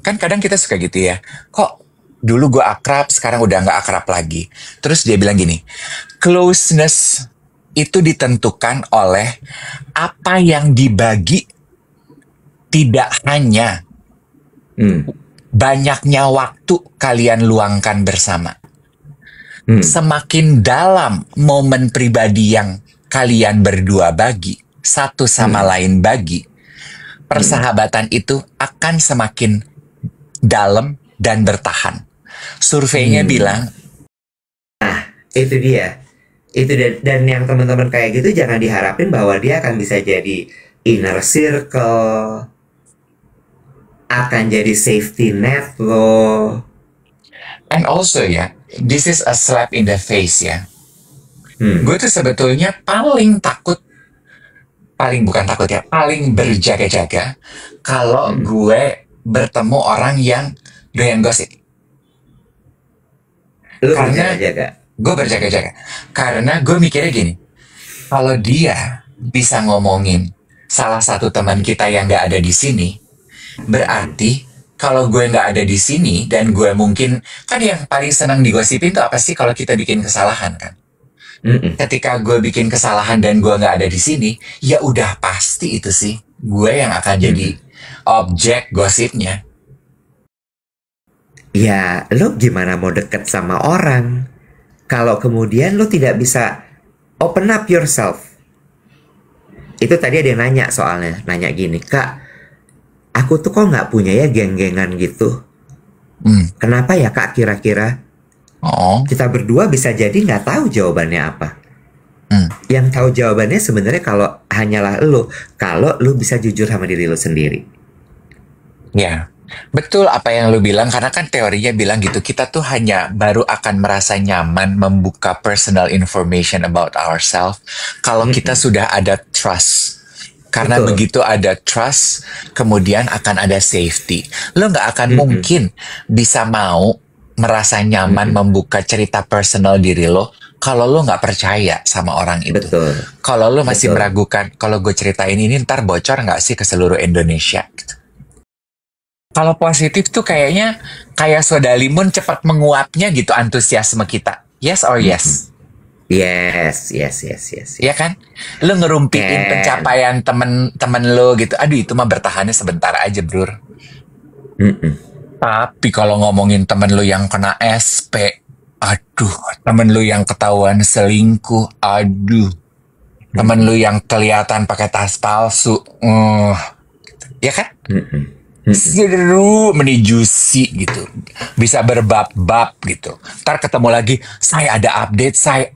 Kan kadang kita suka gitu ya. Kok dulu gue akrab, sekarang udah nggak akrab lagi. Terus dia bilang gini, closeness itu ditentukan oleh apa yang dibagi, tidak hanya Hmm. banyaknya waktu kalian luangkan bersama. Hmm. Semakin dalam momen pribadi yang kalian berdua bagi, satu sama Hmm. lain bagi, Hmm. persahabatan itu akan semakin dalam dan bertahan. Surveinya Hmm. bilang, Itu dia. Itu dan yang teman-teman kayak gitu jangan diharapin bahwa dia akan bisa jadi inner circle, akan jadi safety net lo. and also ya, this is a slap in the face ya. Hmm. Gue tuh sebetulnya paling bukan takut ya, paling berjaga-jaga kalau Hmm. gue bertemu orang yang doyan gosip. Lu Karena berjaga-jaga. gue berjaga-jaga. Karena gue mikirnya gini, kalau dia bisa ngomongin salah satu teman kita yang gak ada di sini, berarti kalau gue nggak ada di sini dan gue mungkin kan yang paling senang digosipin tuh apa sih kalau kita bikin kesalahan kan? Mm-mm. Ketika gue bikin kesalahan dan gue nggak ada di sini, ya udah pasti itu sih gue yang akan jadi Mm-mm. objek gosipnya. Ya, lo gimana mau deket sama orang kalau kemudian lo tidak bisa open up yourself? Itu tadi ada yang nanya soalnya, nanya gini, Kak, aku tuh kok nggak punya ya geng-gengan gitu. Hmm. Kenapa ya Kak kira-kira? Oh. Kita berdua bisa jadi nggak tahu jawabannya apa. Hmm. Yang tahu jawabannya sebenarnya kalau hanyalah lo, kalau lo bisa jujur sama diri lo sendiri. Ya, betul apa yang lu bilang karena kan teorinya bilang gitu kita tuh hanya baru akan merasa nyaman membuka personal information about ourselves kalau kita Mm-mm. sudah ada trust. Karena Betul. begitu ada trust, kemudian akan ada safety. Lo nggak akan Mm-mm. mungkin bisa mau merasa nyaman Mm-mm. membuka cerita personal diri lo kalau lo nggak percaya sama orang itu. Betul. Kalau lo masih Betul. meragukan, kalau gue ceritain ini ntar bocor nggak sih ke seluruh Indonesia? Kalau positif tuh kayaknya kayak soda limun cepat menguapnya gitu antusiasme kita. Yes or Mm-mm. yes? Yes, yes, yes, yes, Ya yes. kan? Lo ngerumpiin Can. pencapaian temen-temen lo gitu. Aduh itu mah bertahannya sebentar aja bro. Mm-mm. Tapi kalau ngomongin temen lo yang kena SP, aduh, temen lo yang ketahuan selingkuh, aduh, temen Mm-mm. lo yang kelihatan pakai tas palsu, ya kan? Mm-mm. Mm-mm. Seru menijusi gitu, bisa berbab-bab gitu. Ntar ketemu lagi, saya ada update, saya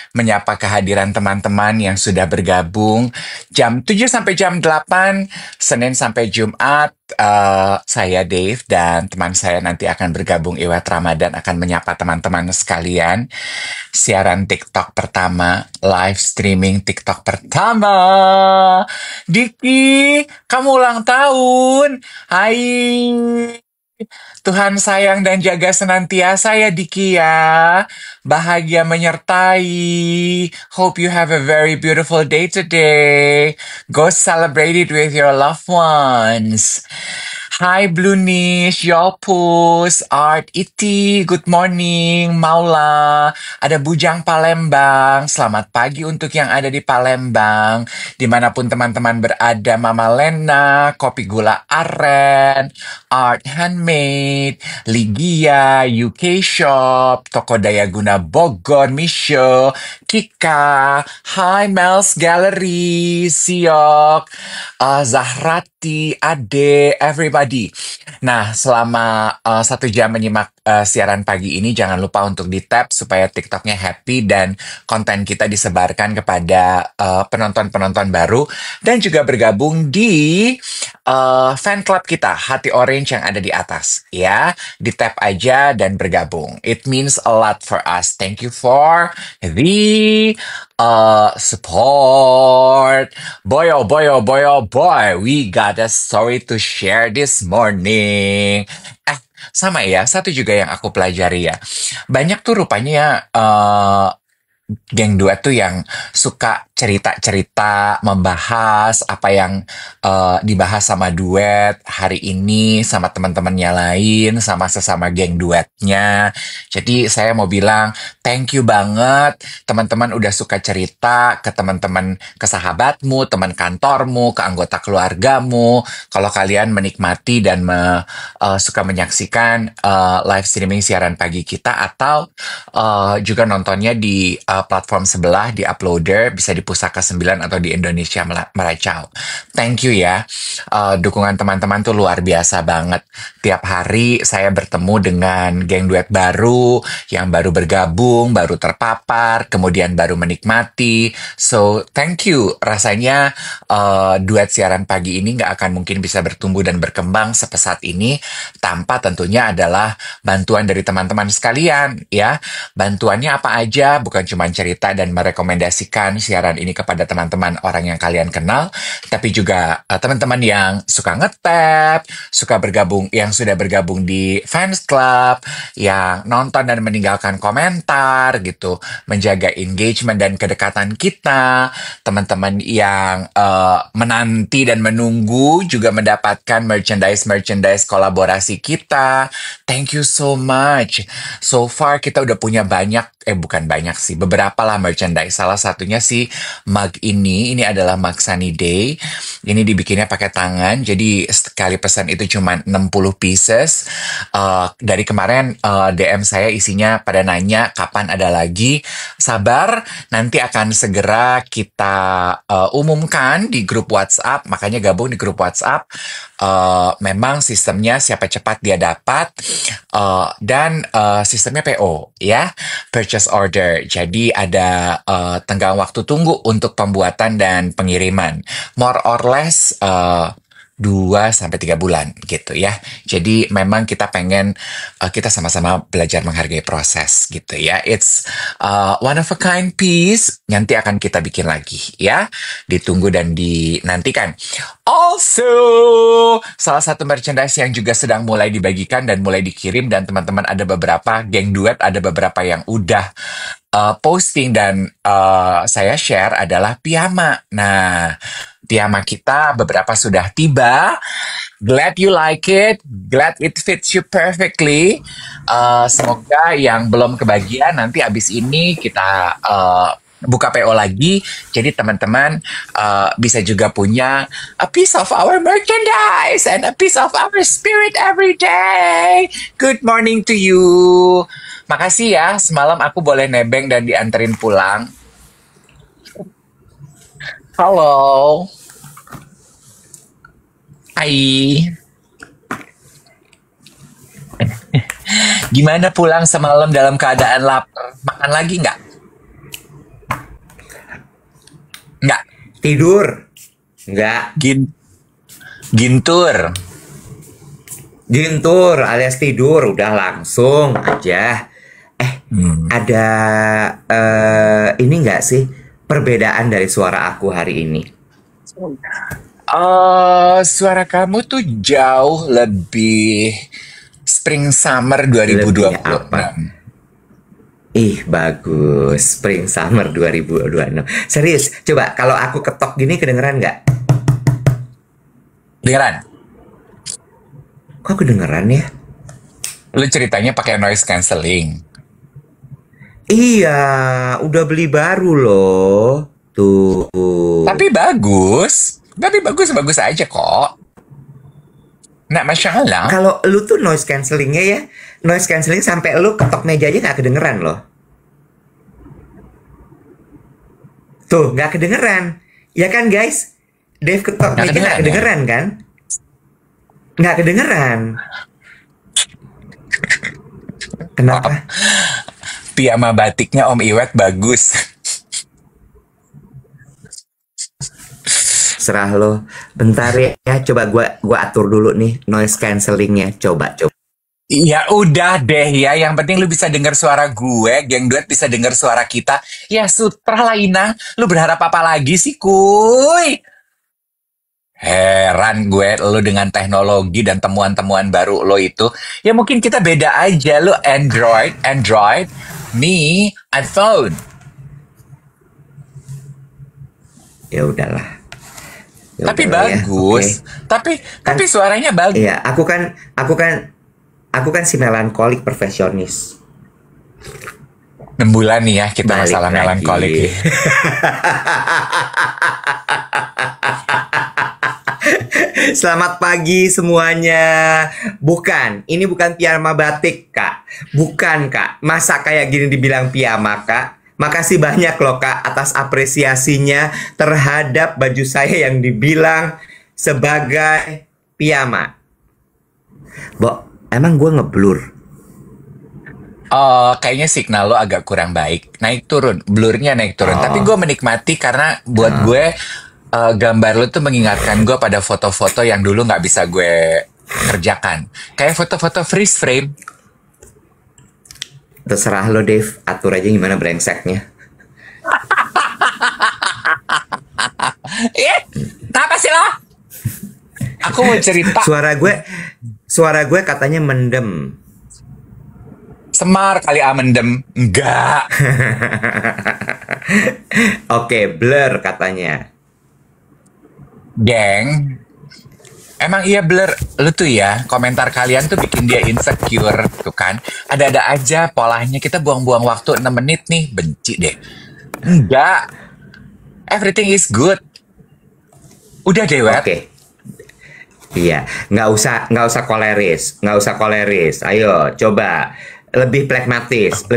menyapa kehadiran teman-teman yang sudah bergabung jam 7 sampai jam 8 Senin sampai Jumat. Saya Dave dan teman saya nanti akan bergabung Iwet Ramadan akan menyapa teman-teman sekalian. Siaran TikTok pertama, live streaming TikTok pertama. Diki, kamu ulang tahun. Hai. Tuhan sayang dan jaga senantiasa ya Diki ya. Bahagia menyertai. Hope you have a very beautiful day today. Go celebrate it with your loved ones. Hi Blue Niche, Yolpus, Art Iti, good morning, Maula, ada Bujang Palembang, selamat pagi untuk yang ada di Palembang, dimanapun teman-teman berada, Mama Lena, Kopi Gula Aren, Art Handmade, Ligia, UK Shop, Toko Daya Guna Bogor, Misho, Kika, Hi Mel's Gallery, Siok, Zahrati, Ade, everybody. Nah, selama 1 jam menyimak siaran pagi ini, jangan lupa untuk di-tap supaya TikToknya happy dan konten kita disebarkan kepada penonton-penonton baru dan juga bergabung di fan club kita, Hati Orange yang ada di atas. Ya, di-tap aja dan bergabung. It means a lot for us. Thank you for the support. Boy, oh boy, oh boy, oh boy. We got a story to share this morning. Sama ya, satu juga yang aku pelajari ya. Banyak tuh rupanya geng duet tuh yang suka cerita-cerita, membahas apa yang dibahas sama duet hari ini, sama teman-temannya lain, sama sesama geng duetnya. Jadi saya mau bilang thank you banget teman-teman udah suka cerita ke teman-teman, ke sahabatmu, teman kantormu, ke anggota keluargamu. Kalau kalian menikmati dan suka menyaksikan live streaming siaran pagi kita atau juga nontonnya di platform sebelah di Uploader, bisa di Pusaka 9 atau di Indonesia Meracau. Thank you ya. Dukungan teman-teman tuh luar biasa banget. Tiap hari saya bertemu dengan geng duet baru yang baru bergabung, baru terpapar, kemudian baru menikmati. So, thank you. Rasanya duet siaran pagi ini nggak akan mungkin bisa bertumbuh dan berkembang sepesat ini tanpa tentunya adalah bantuan dari teman-teman sekalian ya. Bantuannya apa aja, bukan cuma cerita dan merekomendasikan siaran ini kepada teman-teman orang yang kalian kenal, tapi juga teman-teman yang suka nge-tap, suka bergabung, yang sudah bergabung di fans club, yang nonton dan meninggalkan komentar gitu, menjaga engagement dan kedekatan kita, teman-teman yang menanti dan menunggu juga mendapatkan merchandise kolaborasi kita. Thank you so much. So far kita udah punya bukan banyak sih, beberapa lah merchandise. Salah satunya sih mug ini adalah mug Sunny Day. Ini dibikinnya pakai tangan, jadi sekali pesan itu cuma 60 pieces. Dari kemarin DM saya isinya pada nanya kapan ada lagi. Sabar, nanti akan segera kita umumkan di grup WhatsApp, makanya gabung di grup WhatsApp. Memang sistemnya siapa cepat dia dapat, dan sistemnya PO ya, purchase order. Jadi ada tenggang waktu tunggu untuk pembuatan dan pengiriman. More or less 2 sampai 3 bulan gitu ya. Jadi memang kita pengen kita sama-sama belajar menghargai proses gitu ya. It's one of a kind piece. Nanti akan kita bikin lagi ya. Ditunggu dan dinantikan. Also, salah satu merchandise yang juga sedang mulai dibagikan dan mulai dikirim, dan teman-teman ada beberapa geng duet, ada beberapa yang udah posting dan saya share adalah piyama. Nah, piyama kita beberapa sudah tiba. Glad you like it. Glad it fits you perfectly. Semoga yang belum kebagian nanti abis ini kita buka PO lagi. Jadi teman-teman bisa juga punya a piece of our merchandise and a piece of our spirit every day. Good morning to you. Makasih ya, semalam aku boleh nebeng dan dianterin pulang. Halo. Hai. Gimana pulang semalam dalam keadaan lapar? Makan lagi nggak? Nggak. Tidur? Nggak. Gintur. Gintur alias tidur, udah langsung aja. Ada ini nggak sih perbedaan dari suara aku hari ini? Suara kamu tuh jauh lebih Spring Summer Lebih 2026. apa? Ih, bagus. Spring Summer 2026. Serius, coba kalau aku ketok gini kedengeran nggak? Dengeran? Kok kedengeran ya? Lu ceritanya pakai noise cancelling. Iya, udah beli baru loh. Tuh. Tapi bagus. Bagus aja kok. Nggak masalah. Kalau lu tuh noise cancellingnya ya, noise cancelling sampai lu ketok meja aja nggak kedengeran loh. Tuh, nggak kedengeran. Ya kan guys? Dave ketok Nggak meja nggak kedengeran kan? Nggak kedengeran. Kenapa? Piyama batiknya Om Iwet bagus. Serah lo. Bentar ya, coba gua atur dulu nih noise cancellingnya. Coba. Ya udah deh ya, yang penting lu bisa dengar suara gue, geng duet bisa dengar suara kita. Ya sutra lah Ina, lu berharap apa lagi sih kuy? Heran gue lu dengan teknologi dan temuan-temuan baru lo itu. Ya mungkin kita beda aja, lu Android, me iPhone. Ya udahlah. Ya Tapi udahlah ya. Oke. bagus. Tapi Kan suaranya bagus. iya, aku kan si melankolik perfeksionis. 6 bulan nih ya kita Balik masalah melankolik lagi. nih. Selamat pagi semuanya. Bukan, ini bukan piyama batik, Kak. Bukan, Kak. Masa kayak gini dibilang piyama, Kak? Makasih banyak loh, Kak, atas apresiasinya terhadap baju saya yang dibilang sebagai piyama. Bo, emang gue ngeblur? Oh, kayaknya signal lo agak kurang baik. Naik turun, blurnya naik turun. Tapi gue Oh, menikmati karena buat gue gambar lo tuh mengingatkan gue pada foto-foto yang dulu nggak bisa gue kerjakan. Kayak foto-foto freeze frame. terserah lo, Dave. Atur aja gimana brengseknya. Eh, kenapa sih lo? Aku mau cerita. Suara gue katanya mendem. Semar kali amendem. Enggak. Oke, blur katanya. Geng. Emang iya blur. Lu tuh ya, komentar kalian tuh bikin dia insecure. Tuh kan. Ada-ada aja polanya. Kita buang-buang waktu 6 menit nih. Benci deh. Enggak. Everything is good. Udah deh, Wet. Oke. Iya, nggak usah koleris. Ayo, coba lebih pragmatis.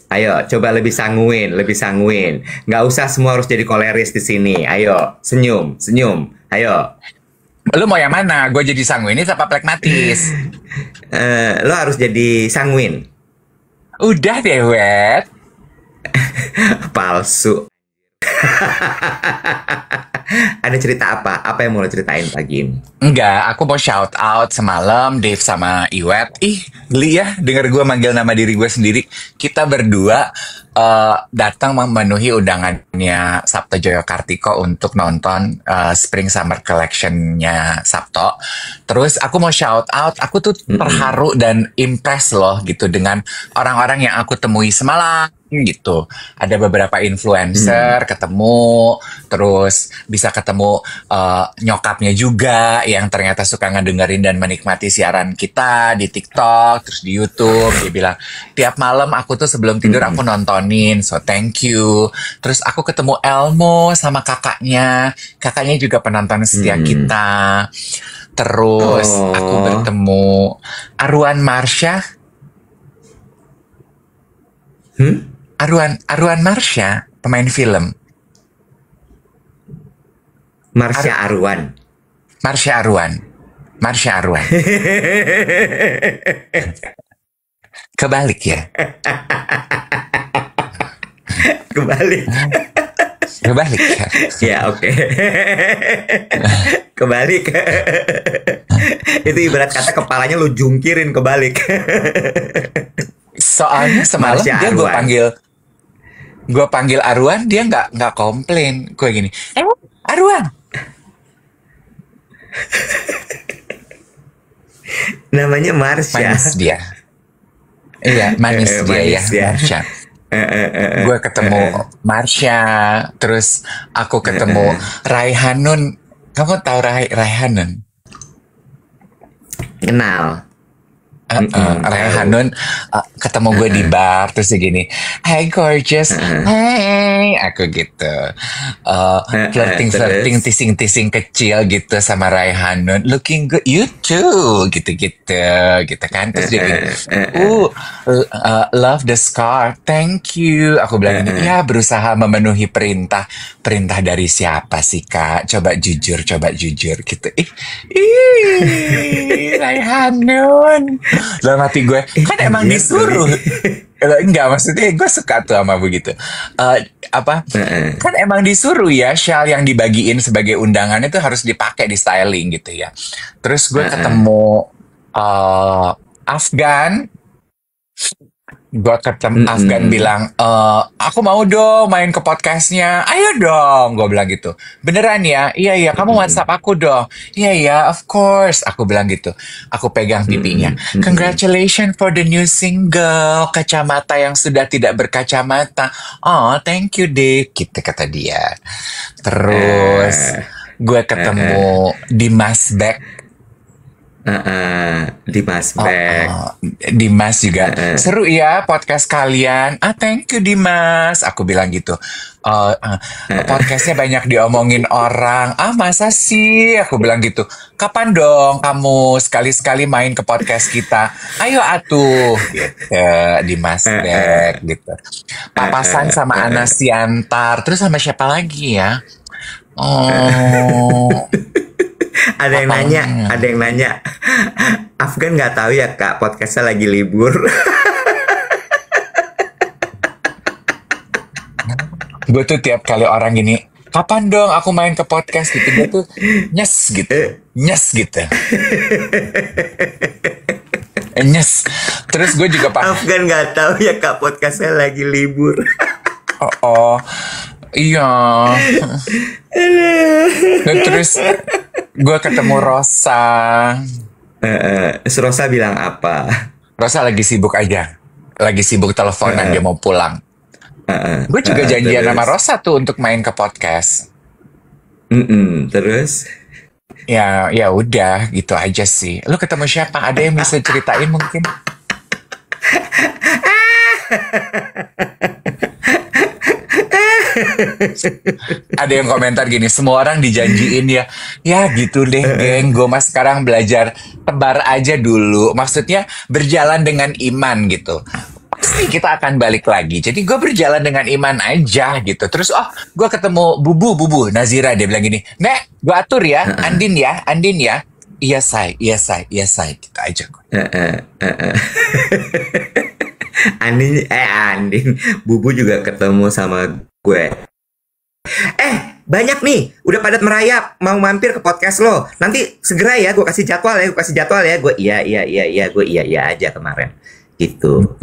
Ayo, coba lebih sanguin. Nggak usah semua harus jadi koleris di sini. Ayo, senyum. Ayo, Lu mau yang mana? Gue jadi sanguinis apa pragmatis? lo harus jadi sanguin. Udah deh, Wet. Palsu. Ada cerita apa? Apa yang mau lo ceritain pagi ini? Enggak, aku mau shout out semalam Dave sama Iwet. Ih, geli ya denger gue manggil nama diri gue sendiri. Kita berdua datang memenuhi undangannya Sabto Joyo Kartiko untuk nonton Spring Summer Collection-nya Sabto. Terus aku mau shout out, aku tuh terharu dan impress loh gitu dengan orang-orang yang aku temui semalam gitu. Ada beberapa influencer ketemu, terus bisa ketemu nyokapnya juga yang ternyata suka ngedengerin dan menikmati siaran kita di TikTok, terus di YouTube. Dia bilang, tiap malam aku tuh sebelum tidur aku nontonin, so thank you. Terus aku ketemu Elmo sama kakaknya. Kakaknya juga penonton setia kita. Terus aku Oh, bertemu Arwan Marsha. Arwan Marsha, pemain film. Marsha Arwan. Marsha Arwan. Kebalik ya. Kebalik. Kebalik ya. Ya, oke. Kebalik. Itu ibarat kata kepalanya lu jungkirin kebalik. Soalnya semalam Marsha dia Arwan. gue panggil Arwan, dia nggak komplain. Gue gini, Arwan. Namanya Marsha. Manis dia. Iya, manis dia ya, Manis ya. Marsha. Gue ketemu Marsha, terus aku ketemu Raihanun. Kamu tahu Raihanun? Kenal. Tahu. Raihanun ketemu gue di bar, terus dia gini, hey gorgeous, hey, aku gitu, flirting, Terus. teasing kecil gitu sama Raihanun, looking good, you too, gitu kan, terus dia gini, love the scar, thank you, aku bilang gini, ya berusaha memenuhi perintah dari siapa sih kak, coba jujur gitu, Raihanun. Dalam hati gue, kan emang Iya, disuruh. Enggak, maksudnya gue suka tuh sama begitu. Kan emang disuruh ya, shawl yang dibagiin sebagai undangan itu harus dipakai di styling gitu ya. Terus gue ketemu Afgan. Gua ketemu Afgan Mm-mm. bilang, aku mau dong main ke podcastnya. Ayo dong, gue bilang gitu. Beneran ya? Iya iya, kamu Mm-mm. WhatsApp aku dong. Iya iya, of course. Aku bilang gitu. Aku pegang pipinya. Mm-mm. Mm-mm. Congratulations for the new single, kacamata yang sudah tidak berkacamata. Oh, thank you, Dick. Gitu kata dia. Terus Eh, gue eh, eh, ketemu Dimas Beck. di Mas Oh, Beck. Dimas juga Eh, eh, seru ya podcast kalian. Ah, thank you Dimas. Aku bilang gitu. Podcastnya banyak diomongin orang. Ah, masa sih? Aku bilang gitu. Kapan dong kamu sekali-sekali main ke podcast kita? Ayo atuh, gitu. Dimas eh, Beck, eh, gitu. eh, Papasan eh, sama eh, Anas eh. Siantar. Terus sama siapa lagi ya? Oh, Ada apalagi? yang nanya, Afgan nggak tahu ya kak, podcastnya lagi libur. Gue tuh tiap kali orang gini, kapan dong aku main ke podcast gitu, gue tuh nyes gitu, nyes gitu, nyes. Terus gue juga Afgan nggak tahu ya kak, podcastnya lagi libur. oh, oh, iya. Dan terus gue ketemu Rosa. Rosa bilang apa? Rosa lagi sibuk aja, lagi sibuk teleponan dia mau pulang. Gue juga janjian sama Terus, Rosa tuh untuk main ke podcast. terus. Ya, ya udah gitu aja sih. Lu ketemu siapa? Ada yang bisa ceritain mungkin? Ada yang komentar gini, semua orang dijanjiin ya. Ya gitu deh, geng. Gue mas sekarang belajar tebar aja dulu. Maksudnya berjalan dengan iman gitu. Pasti kita akan balik lagi. Jadi gue berjalan dengan iman aja gitu. Terus gue ketemu Bubu Nazira, dia bilang gini, Nek, gue atur ya, Andin ya, Andin ya. Iya say, iya say, iya say, gitu aja. Andin, Bubu juga ketemu sama gue. Banyak nih, udah padat merayap, mau mampir ke podcast lo. Nanti segera ya, gue kasih jadwal ya, gue kasih jadwal ya. Gue iya, gue iya aja kemarin. Gitu.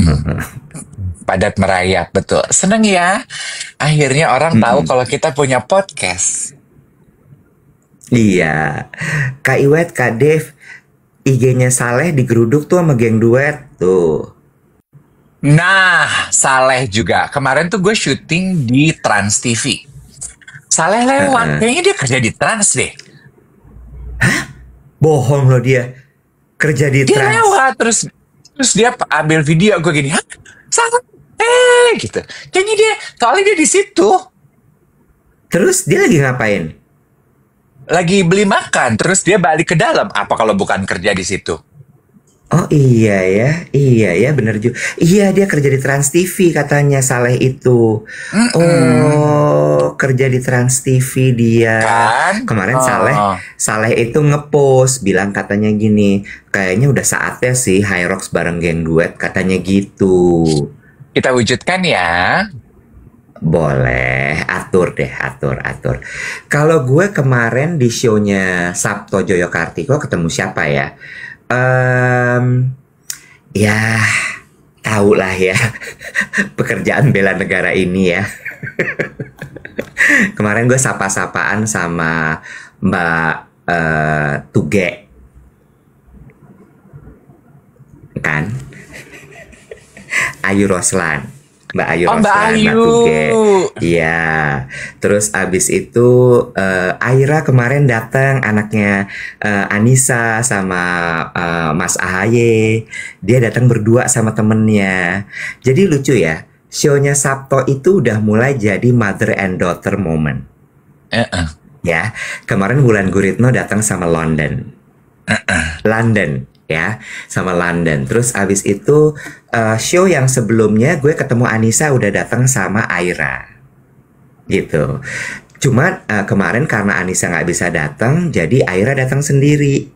Padat merayap, betul. Seneng ya. Akhirnya orang tahu kalau kita punya podcast. Iya. Kak Iwet, Kak Dev, IG-nya Saleh digeruduk tuh sama geng duet. Tuh. Nah, Saleh juga. Kemarin tuh gue syuting di Trans TV. Saleh lewat. Kayaknya dia kerja di Trans deh. Bohong loh dia. Kerja di Dia Trans. lewat. Terus dia ambil video gue gini. Hah? Saleh? Gitu. Kayaknya soalnya dia di situ. Terus dia lagi ngapain? Lagi beli makan. Terus dia balik ke dalam. Apa kalau bukan kerja di situ? Oh iya ya bener juga. Iya dia kerja di Trans TV katanya Saleh itu. Mm-mm. Oh kerja di Trans TV dia. Kan? Kemarin Saleh itu ngepost bilang katanya gini, kayaknya udah saatnya sih Hyrox bareng geng duet katanya gitu. Kita wujudkan ya. Boleh, atur deh, atur. Kalau gue kemarin di show-nya Sabto Joyokartiko ketemu siapa ya? Ya, tahu lah ya pekerjaan bela negara ini ya. Kemarin gue sapa-sapaan sama Mbak Tuge, kan? Ayu Roslan. Mbak Ayu Oh, Mbak Roslan, Mbak Ayu. Tuge. Iya. Terus abis itu Aira kemarin datang anaknya Anissa sama Mas Ahaye. Dia datang berdua sama temennya. Jadi lucu ya. Show-nya Sabto itu udah mulai jadi mother and daughter moment. Uh-uh. Ya, kemarin Wulan Guritno datang sama London ya, sama London. Terus abis itu show yang sebelumnya gue ketemu Anissa udah datang sama Aira, gitu. Cuma kemarin karena Anissa nggak bisa datang, jadi Aira datang sendiri.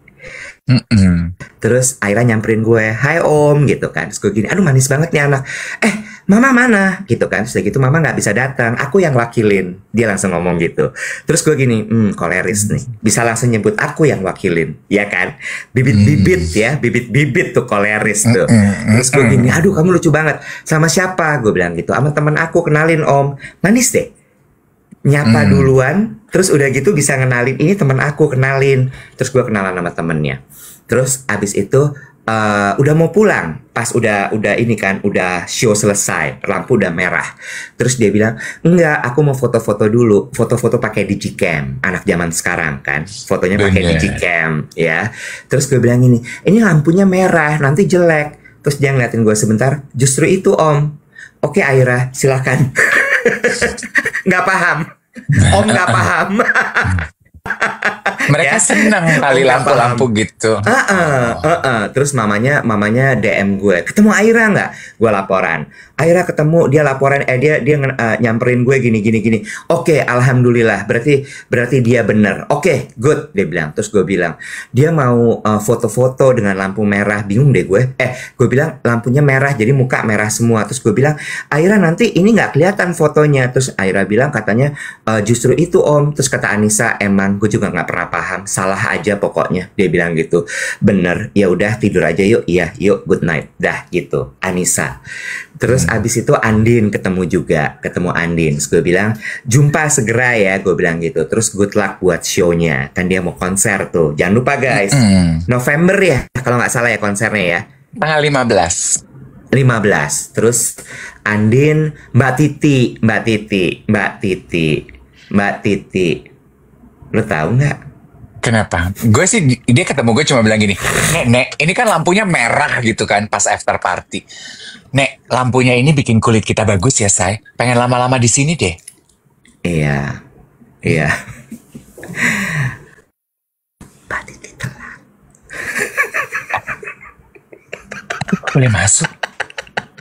Mm-mm. Terus Aira nyamperin gue, hai om gitu kan. Terus gue gini, aduh manis banget nih anak. Mama mana? Gitu kan. Terus gitu, mama nggak bisa datang, aku yang wakilin. Dia langsung ngomong gitu. Terus gue gini, koleris nih. Bisa langsung nyebut aku yang wakilin. Ya kan? Bibit-bibit ya, bibit-bibit tuh koleris tuh. Mm-mm. Terus gue gini, aduh kamu lucu banget. Sama siapa? Gue bilang gitu, sama teman aku, kenalin om. Manis deh. Nyapa Mm. duluan, terus udah gitu bisa ngenalin, ini teman aku, kenalin. Terus gue kenalan sama temennya. Terus abis itu udah mau pulang, pas udah ini kan, udah show selesai, lampu udah merah. Terus dia bilang, enggak, aku mau foto-foto dulu, foto-foto pakai digicam, anak zaman sekarang kan, fotonya pakai Bener. digicam, ya. Terus gue bilang ini lampunya merah, nanti jelek. Terus dia ngeliatin gue sebentar, justru itu om. Oke Aira, silakan. Nggak paham, om nggak paham. Mereka Ya. senang kali Oh, nggak lampu-lampu gitu. Terus mamanya DM gue, ketemu Aira nggak? Gue laporan. Aira ketemu, dia laporan, dia nyamperin gue gini. Oke, alhamdulillah, berarti dia bener. Oke, good, dia bilang. Terus gue bilang, dia mau foto-foto dengan lampu merah, bingung deh gue. Gue bilang lampunya merah, jadi muka merah semua. Terus gue bilang, Aira nanti ini nggak kelihatan fotonya. Terus Aira bilang katanya justru itu om. Terus kata Anissa, emang gue juga nggak pernah paham, salah aja pokoknya. Dia bilang gitu. Bener, ya udah tidur aja yuk. Iya, yuk, good night. Dah gitu, Anissa. Terus abis itu Andin ketemu Andin. Terus gue bilang, jumpa segera ya, gue bilang gitu. Terus good luck buat show-nya. Kan dia mau konser tuh. Jangan lupa guys, November ya, kalau nggak salah ya konsernya ya. Tanggal 15. 15. Terus Andin, Mbak Titi. Lo tahu nggak? Kenapa? Gue sih, dia ketemu gue cuma bilang gini, Nek, ini kan lampunya merah gitu kan pas after party. Nek, lampunya ini bikin kulit kita bagus ya, Say. Pengen lama-lama di sini deh. Iya. Mbak Titi telat. Boleh masuk?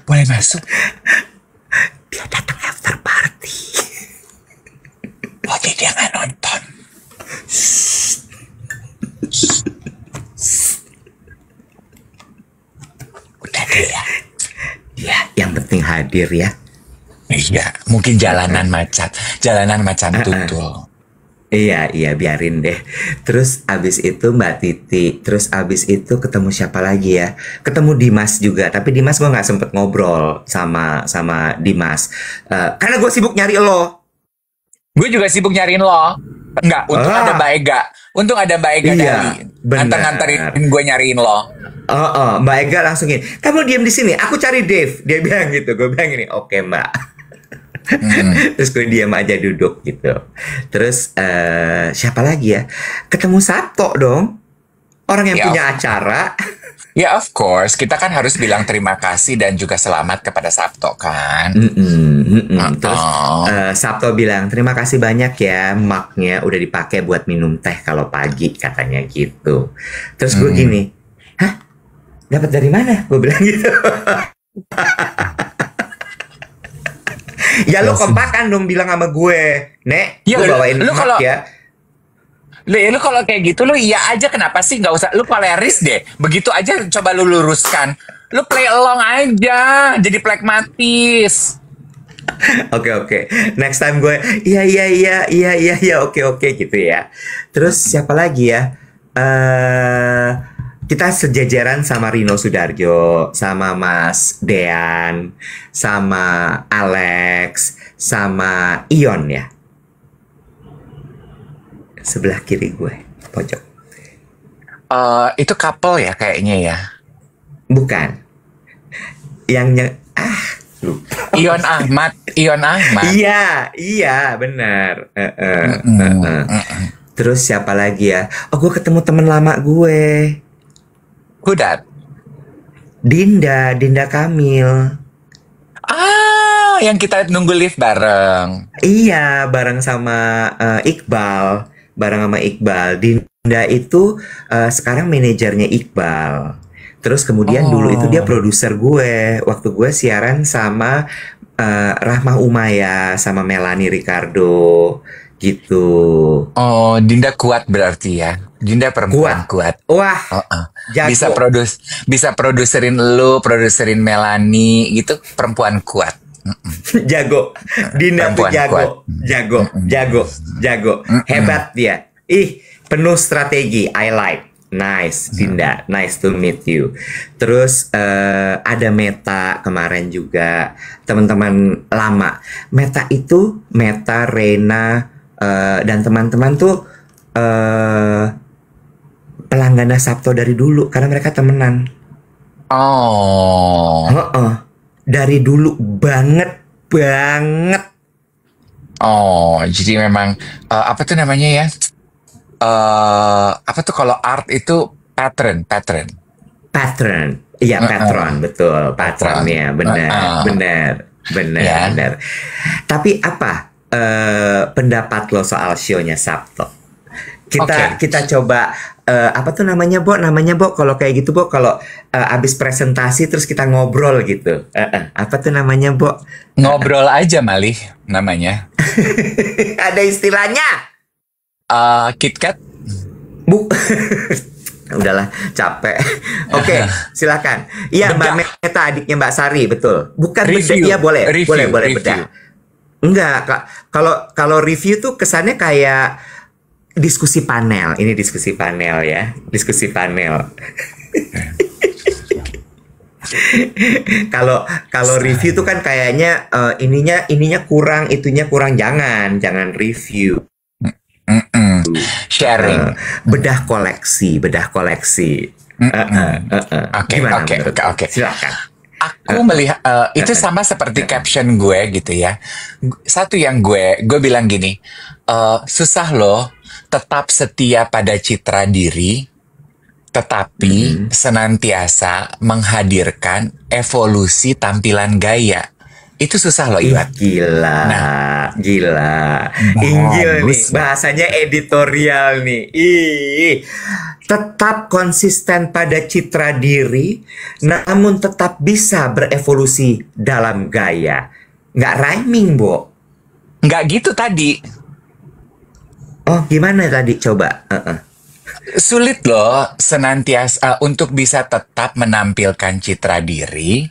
Boleh masuk? Dia datang after party. Oh, dia nggak nonton. Udah deh ya. Ya, yang penting hadir ya. Iya, mungkin jalanan macet tutul. Iya, biarin deh. Terus abis itu Mbak Titi. Terus abis itu ketemu siapa lagi ya? Ketemu Dimas juga. Tapi Dimas gue nggak sempet ngobrol sama Dimas. Karena gue sibuk nyari lo. Gue juga sibuk nyariin lo. Enggak, untung ada Mbak Ega. Untung ada Mbak Ega Iya, dari benar. nganter-nganterin gue nyariin lo. Mbak Ega langsung gini, kamu diam di sini, aku cari Dave. Dia bilang gitu. Gue bilang gini, oke Mbak. Terus gue diam aja duduk gitu. Terus siapa lagi ya? Ketemu Sabto dong. Orang yang Ya, punya acara. Ya of course, kita kan harus bilang terima kasih dan juga selamat kepada Sabto kan. Terus Sabto bilang terima kasih banyak ya, mugnya udah dipakai buat minum teh kalau pagi katanya gitu. Terus gue gini, hah? Dapat dari mana? Gue bilang gitu. Ya lo kompakan dong bilang sama gue, Nek, Ya, gue bawain lu mug kalau- ya. Lu kalau kayak gitu lu iya aja, kenapa sih nggak usah lu koleris deh. Begitu aja coba lu luruskan. Lu play along aja, jadi pragmatis. Oke. Next time gue, iya, oke gitu ya. Terus siapa lagi ya? Kita sejajaran sama Rino Sudarjo, sama Mas Dean, sama Alex, sama Ion ya. Sebelah kiri gue, pojok. Itu couple ya kayaknya ya. Bukan. Lupa. Ion Ahmad. Iya, benar. Terus siapa lagi ya? Oh, gue ketemu temen lama gue. Who that? Dinda Kamil. Yang kita nunggu lift bareng. Iya, bareng sama Iqbal. Dinda itu sekarang manajernya Iqbal. Terus kemudian dulu itu dia produser gue. Waktu gue siaran sama Rahma Umaya, sama Melanie Ricardo. gitu. Oh, Dinda kuat berarti ya. Dinda perempuan Kuat. kuat. Wah, Oh, oh. Bisa jago. bisa produserin lu, produserin Melanie gitu, perempuan kuat. Jago. Dinda tuh Perempuan kuat. jago. Jago. Jago. Jago. Hebat dia. Ih, penuh strategi. I like. Nice, Dinda. Nice to meet you. Terus ada Meta kemarin juga. Teman-teman lama. Meta itu, Meta, Rena, dan teman-teman tuh pelanggan Sabto dari dulu. Karena mereka temenan. Oh. Heeh. Dari dulu banget. Banget. Oh, jadi memang apa tuh namanya ya? Apa tuh kalau art itu pattern. Pattern. Iya, patron, betul. Patron. Patronnya, benar, benar, benar, Ya. benar. Tapi apa pendapat lo soal show-nya Sabto? Oke. Kita coba apa tuh namanya, Bo? Namanya, Bo, kalau kayak gitu, Bo, kalau abis presentasi terus kita ngobrol gitu. Apa tuh namanya, Bo? Ngobrol aja malih namanya. Ada istilahnya. KitKat. Bu. Udahlah, capek. Oke, silakan. Iya, Mbak Bedah. Meta, adiknya Mbak Sari, betul. Bukan bedah, Review. iya boleh, Review. boleh Review. bedah. Enggak, Kak. Kalau review tuh kesannya kayak diskusi panel. Ini diskusi panel ya, diskusi panel. Kalau review tuh kan kayaknya ininya kurang, itunya kurang. Jangan review. Mm-mm. Sharing. Bedah koleksi. Oke, Gimana oke, menurut oke, lo? oke. Silakan. Aku melihat itu sama seperti caption gue gitu ya. Satu yang gue bilang gini, susah loh tetap setia pada citra diri, tetapi senantiasa menghadirkan evolusi tampilan gaya. Itu susah loh, Ih, Iwan. gila, gila. Injil nih, Bagus. bahasanya editorial nih. Ih, tetap konsisten pada citra diri, namun tetap bisa berevolusi dalam gaya. Nggak rhyming, Bo. Nggak gitu tadi. Oh, gimana tadi? Coba. Sulit loh senantiasa untuk bisa tetap menampilkan citra diri,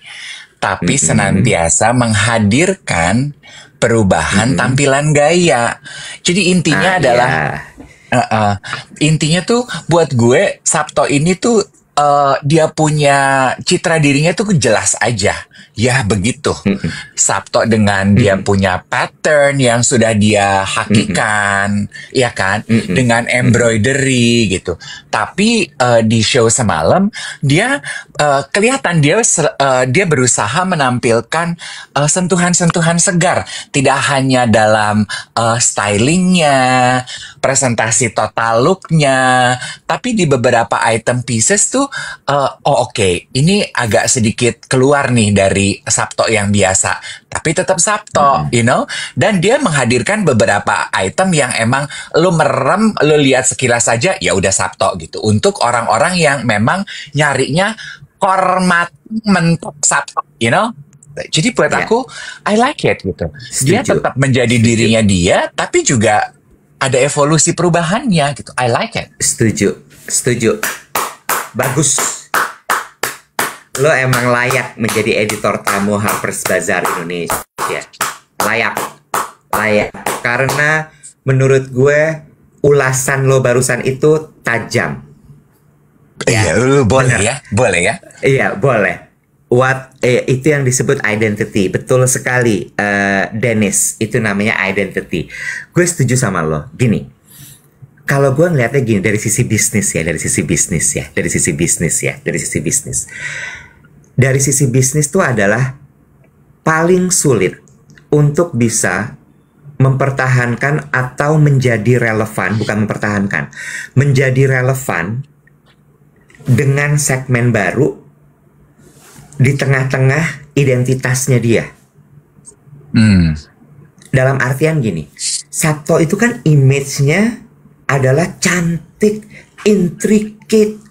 tapi senantiasa menghadirkan perubahan tampilan gaya. Jadi intinya adalah intinya tuh buat gue Sabto ini tuh dia punya citra dirinya tuh jelas aja. Ya begitu. Sabto dengan dia punya pattern yang sudah dia hakikan, ya kan? Dengan embroidery gitu. Tapi di show semalam dia kelihatan dia berusaha menampilkan sentuhan-sentuhan segar, tidak hanya dalam stylingnya, presentasi total looknya, tapi di beberapa item pieces tuh oke, ini agak sedikit keluar nih dari Sabto yang biasa, tapi tetap Sabto, you know. Dan dia menghadirkan beberapa item yang emang lu merem, lu lihat sekilas saja, ya udah Sabto gitu. Untuk orang-orang yang memang nyarinya hormat mentok Sabto, you know. Jadi buat aku, I like it gitu. Dia Setuju. tetap menjadi dirinya dia, tapi juga ada evolusi perubahannya gitu. I like it. Setuju. Bagus. Lo emang layak menjadi editor tamu Harper's Bazaar Indonesia. Layak. Karena menurut gue ulasan lo barusan itu tajam. Iya, lu boleh ya, boleh ya. Iya, boleh. Itu yang disebut identity. Betul sekali, Dennis. Itu namanya identity. Gue setuju sama lo. Gini, kalau gue ngeliatnya gini, dari sisi bisnis. Dari sisi bisnis tuh adalah paling sulit untuk bisa mempertahankan atau menjadi relevan, bukan mempertahankan, menjadi relevan dengan segmen baru di tengah-tengah identitasnya dia. Dalam artian gini, Sabto itu kan image-nya adalah cantik, intricate,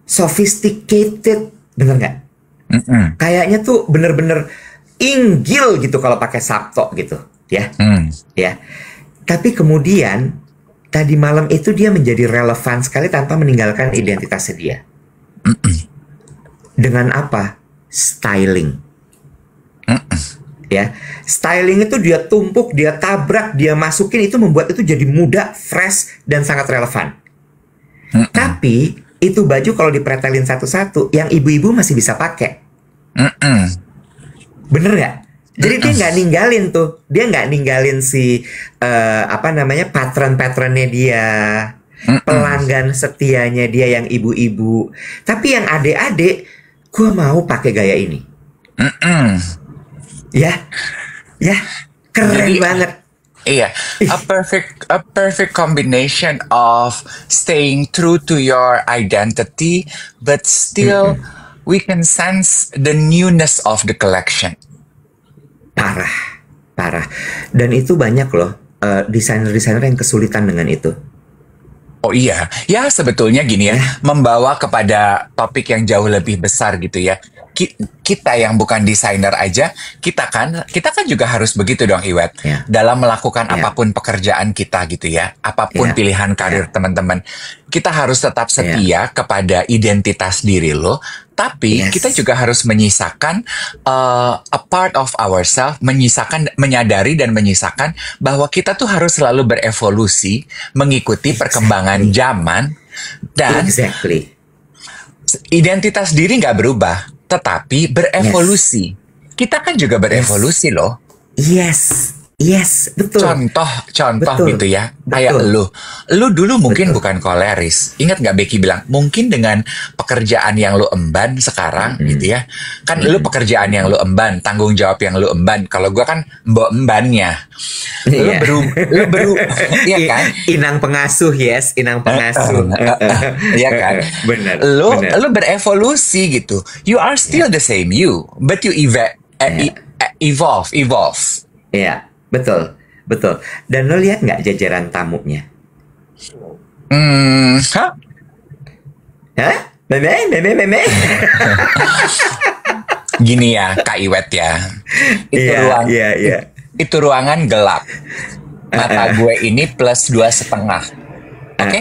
sophisticated, bener nggak? Kayaknya tuh bener-bener inggil gitu kalau pakai Sabto gitu, ya. Ya. Tapi kemudian tadi malam itu dia menjadi relevan sekali tanpa meninggalkan identitasnya dia. Dengan apa? Styling. Ya, styling itu dia tumpuk, dia tabrak, dia masukin, itu membuat itu jadi muda, fresh, dan sangat relevan. Tapi itu baju kalau dipretelin satu-satu, yang ibu-ibu masih bisa pakai. Bener nggak? Jadi dia nggak ninggalin tuh, dia nggak ninggalin si patron-patronnya dia, pelanggan setianya dia yang ibu-ibu. Tapi yang adik-adik, gue mau pakai gaya ini. Ya, keren Jadi, banget. Iya, a perfect combination of staying true to your identity, but still we can sense the newness of the collection. Parah. Dan itu banyak loh desainer-desainer yang kesulitan dengan itu. Oh iya, ya sebetulnya gini ya, membawa kepada topik yang jauh lebih besar gitu ya. Kita yang bukan desainer aja, kita kan juga harus begitu dong, Iwet. Dalam melakukan apapun pekerjaan kita gitu ya, apapun pilihan karir teman-teman, kita harus tetap setia kepada identitas diri lo. Tapi kita juga harus menyisakan a part of ourselves, menyadari dan menyisakan bahwa kita tuh harus selalu berevolusi, mengikuti perkembangan zaman, dan identitas diri nggak berubah, tetapi berevolusi. Kita kan juga berevolusi loh. Yes, betul. Contoh gitu ya. Kayak lu dulu mungkin bukan koleris. Ingat nggak Becky bilang, mungkin dengan pekerjaan yang lu emban sekarang gitu ya. Kan lu pekerjaan yang lu emban, tanggung jawab yang lu emban. Kalau gua kan mbok embannya. Lu baru iya kan? Inang pengasuh, inang pengasuh. Iya kan? Benar. Lu berevolusi gitu. You are still the same you, but you evolve. Iya. Betul. Dan lo lihat nggak jajaran tamunya? Hah? Meme. Gini ya, Kak Iwet ya. Itu ruangan gelap. Mata gue ini plus 2,5. Oke?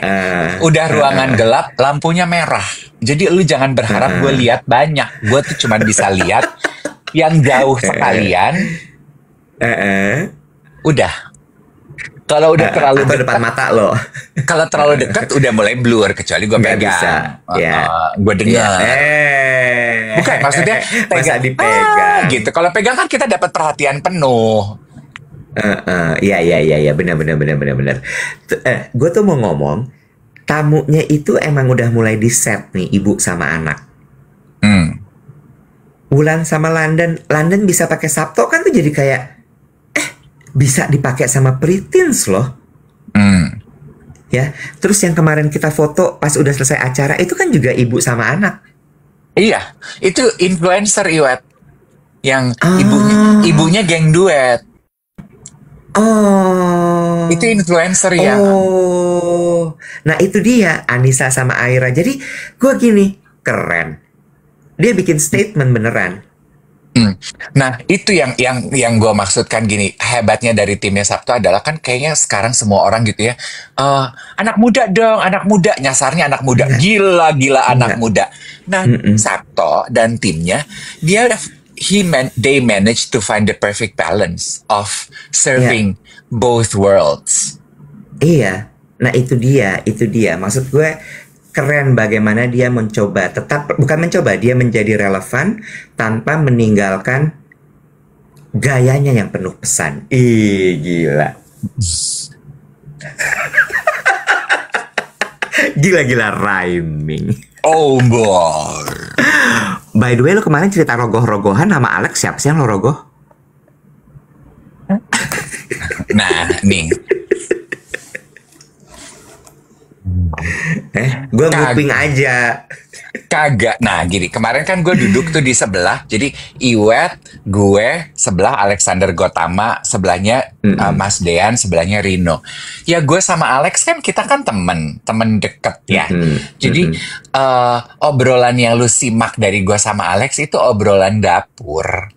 Udah ruangan gelap, lampunya merah. Jadi lu jangan berharap gue lihat banyak. Gue tuh cuma bisa lihat yang jauh sekalian. Udah. Kalau udah terlalu dekat, depan mata lo. Kalau terlalu dekat udah mulai blur, kecuali gue pegang. Gue dengar. Bukan, maksudnya masa dipegang. Gitu. Kalau pegang kan kita dapat perhatian penuh. Iya, benar. Gue tuh mau ngomong, tamunya itu emang udah mulai di set nih, ibu sama anak. Wulan sama London bisa pakai Sabto kan tuh jadi kayak bisa dipakai sama Pretins loh. Ya, terus yang kemarin kita foto pas udah selesai acara itu kan juga ibu sama anak. Iya, itu influencer Iwet yang ibunya geng duet. Itu influencer ya. Nah itu dia Anissa sama Aira. Jadi gue gini, keren. Dia bikin statement beneran. Nah itu yang gue maksudkan gini, hebatnya dari timnya Sabto adalah kan kayaknya sekarang semua orang gitu ya, anak muda dong, anak muda, nyasarnya anak muda, gila anak muda. Nah Sabto dan timnya they managed to find the perfect balance of serving both worlds. Iya, nah itu dia. Maksud gue keren bagaimana dia dia menjadi relevan tanpa meninggalkan gayanya yang penuh pesan. Gila. Gila rhyming. Oh boy. By the way, lo kemarin cerita rogoh-rogohan sama Alex, siapa sih yang lo rogoh? Nah, nih. Gue nguping aja. Kagak. Nah gini, kemarin kan gue duduk tuh di sebelah. Jadi Iwet, gue sebelah Alexander Gotama, sebelahnya Mas Dean, sebelahnya Rino. Ya gue sama Alex kan kita kan temen deket ya. Jadi obrolan yang lu simak dari gue sama Alex itu obrolan dapur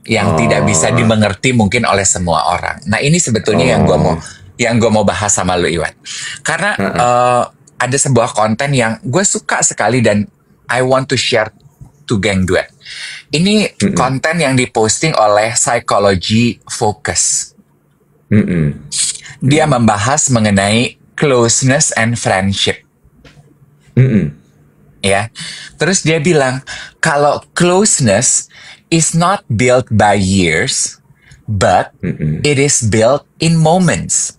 yang tidak bisa dimengerti mungkin oleh semua orang. Nah ini sebetulnya yang gue mau yang gue mau bahas sama lu, Iwan. Karena ada sebuah konten yang gue suka sekali dan I want to share to Geng Duet. Ini konten yang diposting oleh Psychology Focus. Dia membahas mengenai closeness and friendship. Ya, terus dia bilang kalau closeness is not built by years, but it is built in moments.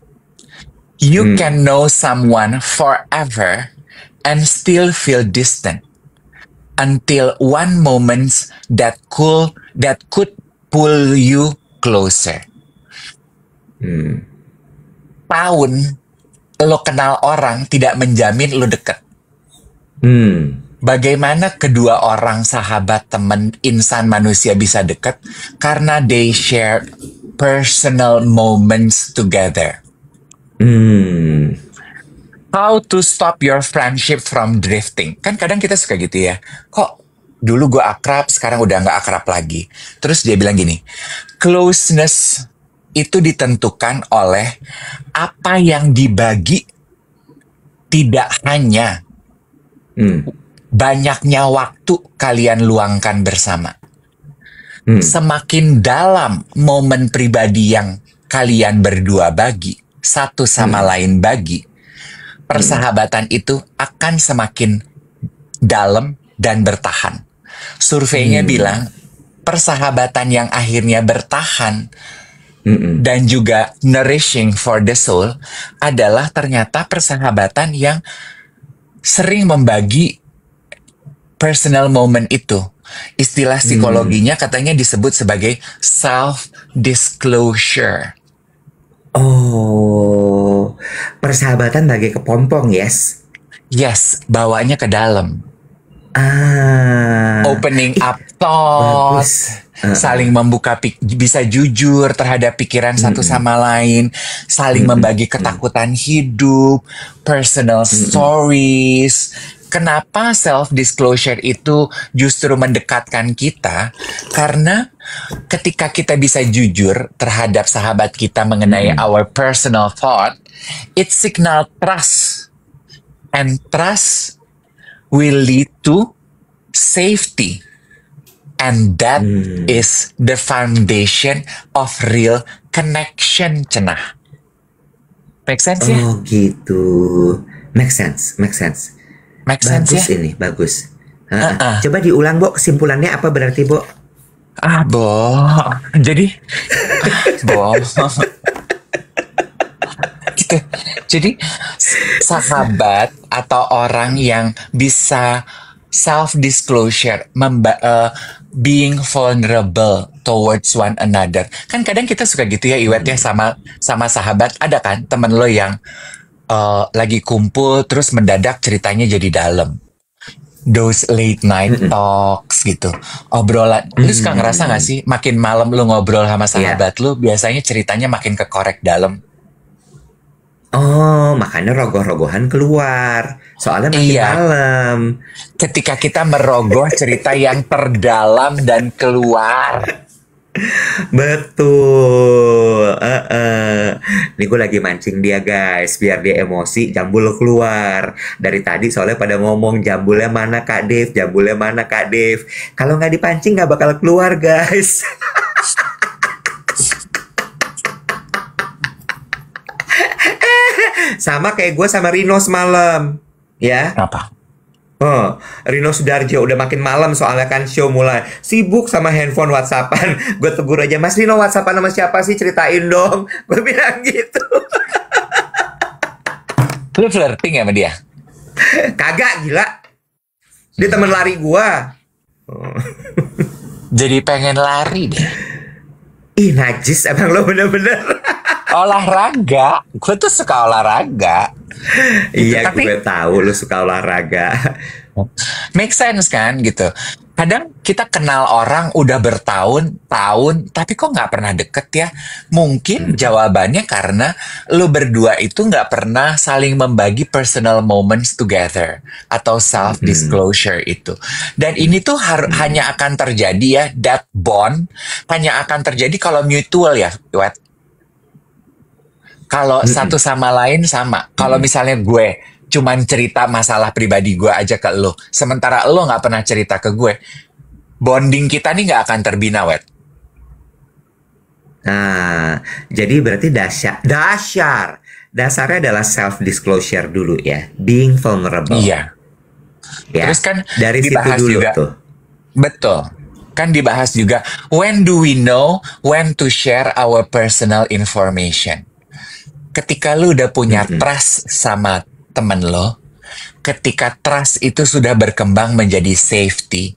You can know someone forever and still feel distant until one moment that could pull you closer. Tahun lo kenal orang tidak menjamin lo deket. Bagaimana kedua orang sahabat, teman, insan, manusia bisa dekat? Karena they share personal moments together. How to stop your friendship from drifting? Kan kadang kita suka gitu ya. Kok dulu gue akrab, sekarang udah gak akrab lagi. Terus dia bilang gini, closeness itu ditentukan oleh apa yang dibagi, tidak hanya banyaknya waktu kalian luangkan bersama. Semakin dalam momen pribadi yang kalian berdua bagi, satu sama lain bagi, persahabatan itu akan semakin dalam dan bertahan. Surveinya bilang, persahabatan yang akhirnya bertahan dan juga nourishing for the soul adalah ternyata persahabatan yang sering membagi personal moment itu. Istilah psikologinya katanya disebut sebagai self-disclosure. Oh, persahabatan bagai kepompong, yes? Yes, bawanya ke dalam. Ah, Opening up thoughts, bagus. saling membuka, bisa jujur terhadap pikiran satu sama lain, saling membagi ketakutan hidup, personal stories. Kenapa self-disclosure itu justru mendekatkan kita? Karena ketika kita bisa jujur terhadap sahabat kita mengenai our personal thought, it signal trust. And trust will lead to safety. And that is the foundation of real connection, Cenah. Make sense ya? Oh gitu. Make sense, make sense. Make sense Bagus ya? ini, bagus. Coba diulang, Bo. Kesimpulannya apa berarti, Bo? Bo. Jadi, Bo. Gitu. Jadi, sahabat atau orang yang bisa self-disclosure, being vulnerable towards one another. Kan kadang kita suka gitu ya, Iwet ya, sama sahabat. Ada kan temen lo yang lagi kumpul terus mendadak ceritanya jadi dalam. Those late night talks gitu. Obrolan. Lu suka ngerasa gak sih makin malam lu ngobrol sama sahabat lu, biasanya ceritanya makin kekorek dalam. Oh, makanya rogoh-rogohan keluar. Soalnya makin malam. Ketika kita merogoh cerita yang terdalam dan keluar. Betul. Ini gue lagi mancing dia, guys, biar dia emosi, jambul keluar. Dari tadi soalnya pada ngomong jambulnya mana Kak Dev, jambulnya mana Kak Dev. Kalau nggak dipancing nggak bakal keluar, guys. Sama kayak gue sama Rino semalam, ya. Apa? Rino Sudarjo udah makin malam soalnya kan show mulai sibuk sama handphone WhatsAppan. Gue tegur aja, Mas Rino WhatsAppan sama siapa sih, ceritain dong. Gue bilang gitu. Lu flirting ya sama dia? Kagak, gila. Dia temen lari gue. Jadi pengen lari deh. Ih, najis emang lo bener-bener. Olahraga, gue tuh suka olahraga. Iya, Tapi gue tahu lu suka olahraga. make sense kan gitu. Kadang kita kenal orang udah bertahun-tahun, tapi kok nggak pernah deket ya? Mungkin jawabannya karena lu berdua itu nggak pernah saling membagi personal moments together atau self-disclosure itu. Dan ini tuh hanya akan terjadi ya, that bond hanya akan terjadi kalau mutual ya, Wet. Kalau satu Mm-mm. sama lain sama. Kalau Mm-mm. misalnya gue cuman cerita masalah pribadi gue aja ke lo, sementara lo nggak pernah cerita ke gue, bonding kita nih nggak akan terbina, Wet. Nah, jadi berarti dasarnya adalah self disclosure dulu ya, being vulnerable Iya. Terus ya. kan Dari situ dibahas dulu juga, tuh. betul. Kan dibahas juga, when do we know when to share our personal information? Ketika lu udah punya Mm-mm. trust sama temen lo, ketika trust itu sudah berkembang menjadi safety,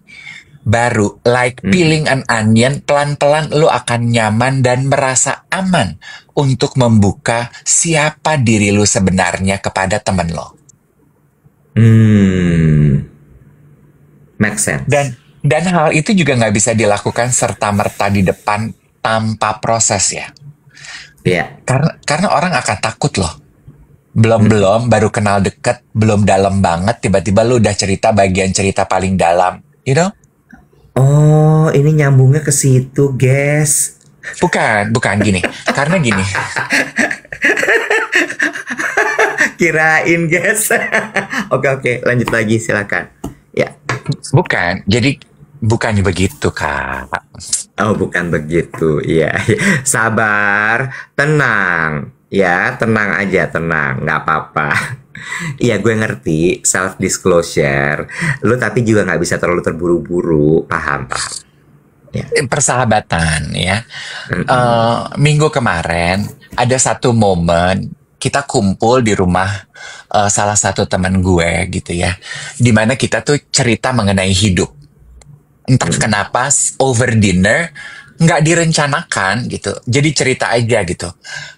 baru like Mm-mm. peeling an onion, pelan-pelan lu akan nyaman dan merasa aman untuk membuka siapa diri lu sebenarnya kepada temen lo. Hmm, make sense. Dan hal itu juga nggak bisa dilakukan serta-merta di depan tanpa proses ya. Ya. Karena orang akan takut loh. Mm-mm. Belum-belum, baru kenal deket, belum dalam banget, tiba-tiba lu udah cerita bagian cerita paling dalam. You know? Oh, ini nyambungnya ke situ, guys. Bukan gini. Karena gini, Kirain, guys. Oke, oke, lanjut lagi, silakan. Ya. bukan. Jadi, bukannya begitu, Kak. Oh, bukan begitu. Iya, sabar, tenang. Ya, tenang aja, tenang. Nggak apa-apa. Iya, gue ngerti self disclosure. Lu tapi juga nggak bisa terlalu terburu-buru. Paham, paham. Ya. Persahabatan ya. Mm-mm. Minggu kemarin, ada satu momen, kita kumpul di rumah salah satu teman gue gitu ya. Dimana kita tuh cerita mengenai hidup. Entah Mm-mm. kenapa over dinner nggak direncanakan gitu, jadi cerita aja gitu.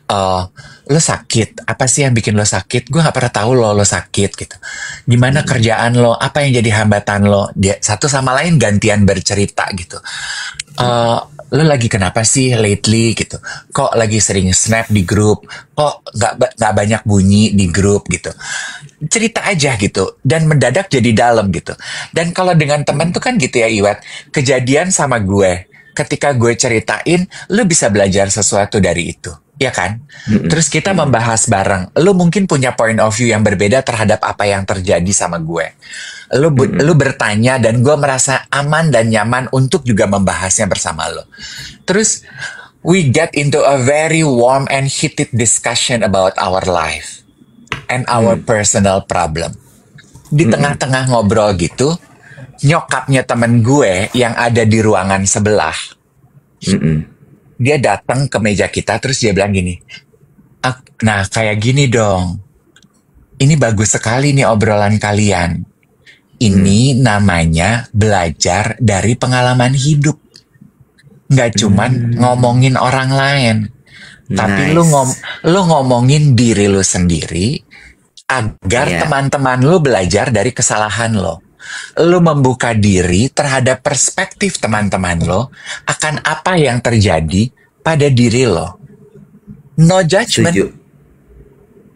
eh lo sakit, apa sih yang bikin lo sakit? Gue nggak pernah tahu lo sakit gitu. Gimana Mm-mm. kerjaan lo, apa yang jadi hambatan lo? Dia satu sama lain gantian bercerita gitu. eh lo lagi kenapa sih lately gitu? Kok lagi sering snap di grup? Kok nggak banyak bunyi di grup gitu? Cerita aja gitu, dan mendadak jadi dalam gitu. Dan kalau dengan temen tuh kan gitu ya, Iwat, kejadian sama gue, ketika gue ceritain, lu bisa belajar sesuatu dari itu, ya kan? Mm-mm. Terus kita Mm-mm. membahas bareng, lu mungkin punya point of view yang berbeda terhadap apa yang terjadi sama gue. Lu Mm-mm. bertanya dan gue merasa aman dan nyaman untuk juga membahasnya bersama lo. Terus we get into a very warm and heated discussion about our life and our Mm. personal problem. Di Mm-mm. tengah-tengah ngobrol gitu, nyokapnya temen gue yang ada di ruangan sebelah, Mm-mm. dia datang ke meja kita terus dia bilang gini, nah kayak gini dong, ini bagus sekali nih obrolan kalian. Mm. Ini namanya belajar dari pengalaman hidup. Nggak cuman Mm. ngomongin orang lain, tapi Nice. lu ngomongin diri lu sendiri agar Ya. teman-teman lu belajar dari kesalahan lo. Lu membuka diri terhadap perspektif teman-teman lo akan apa yang terjadi pada diri lo. No judgment. Setuju.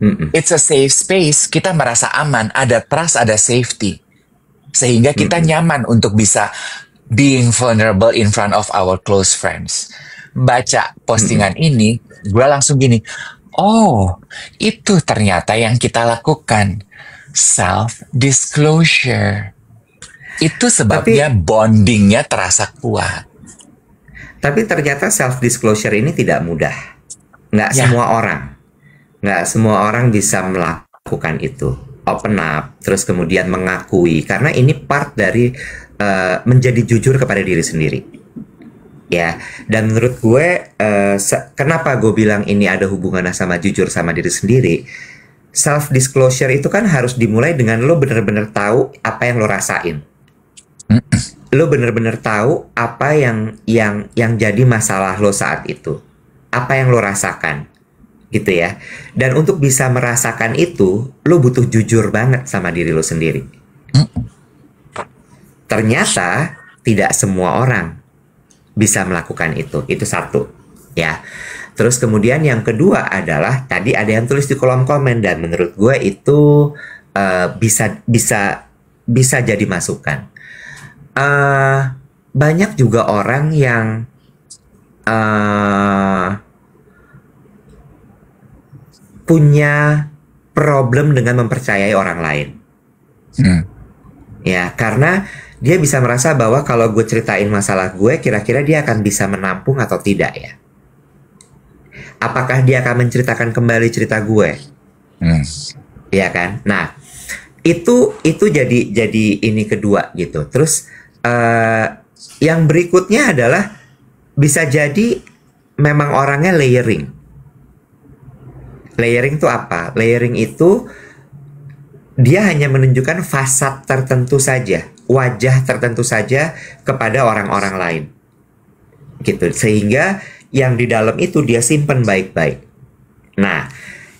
Mm-mm. It's a safe space. Kita merasa aman, ada trust, ada safety. Sehingga kita Mm-mm. nyaman untuk bisa being vulnerable in front of our close friends. Baca Mm-mm. postingan ini, gue langsung gini, oh, itu ternyata yang kita lakukan. Self-disclosure. Itu sebabnya Tapi bondingnya terasa kuat. tapi ternyata self disclosure ini tidak mudah. Nggak Ya, semua orang, nggak semua orang bisa melakukan itu. Open up, terus kemudian mengakui, karena ini part dari menjadi jujur kepada diri sendiri. Ya, dan menurut gue, kenapa gue bilang ini ada hubungannya sama jujur sama diri sendiri? Self disclosure itu kan harus dimulai dengan lo bener-bener tahu apa yang lo rasain. Lo bener-bener tahu apa yang jadi masalah lo saat itu, apa yang lo rasakan, gitu ya. Dan untuk bisa merasakan itu, lo butuh jujur banget sama diri lo sendiri. Ternyata tidak semua orang bisa melakukan itu satu, ya. Terus kemudian yang kedua adalah tadi ada yang tulis di kolom komen, dan menurut gue itu bisa bisa bisa jadi masukan. eh Banyak juga orang yang eh punya problem dengan mempercayai orang lain. Hmm. Ya, karena dia bisa merasa bahwa kalau gue ceritain masalah gue, kira-kira dia akan bisa menampung atau tidak ya. Apakah dia akan menceritakan kembali cerita gue? Ya kan? Nah, itu jadi ini kedua gitu. Terus yang berikutnya adalah bisa jadi memang orangnya layering. Layering itu apa? Layering itu dia hanya menunjukkan fasad tertentu saja, wajah tertentu saja kepada orang-orang lain. Gitu. Sehingga yang di dalam itu dia simpen baik-baik. Nah,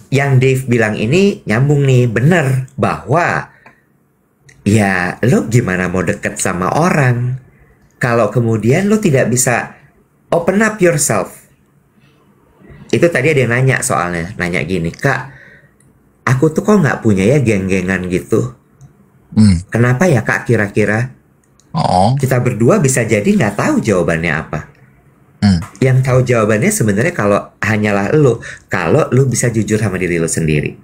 yang Dave bilang ini nyambung nih, bener bahwa ya lo gimana mau deket sama orang kalau kemudian lo tidak bisa open up yourself. Itu tadi ada yang nanya soalnya, nanya gini, Kak, aku tuh kok nggak punya ya geng-gengan gitu. Kenapa ya Kak kira-kira? Kita berdua bisa jadi nggak tahu jawabannya apa. Yang tahu jawabannya sebenarnya kalau hanyalah lo, kalau lo bisa jujur sama diri lo sendiri.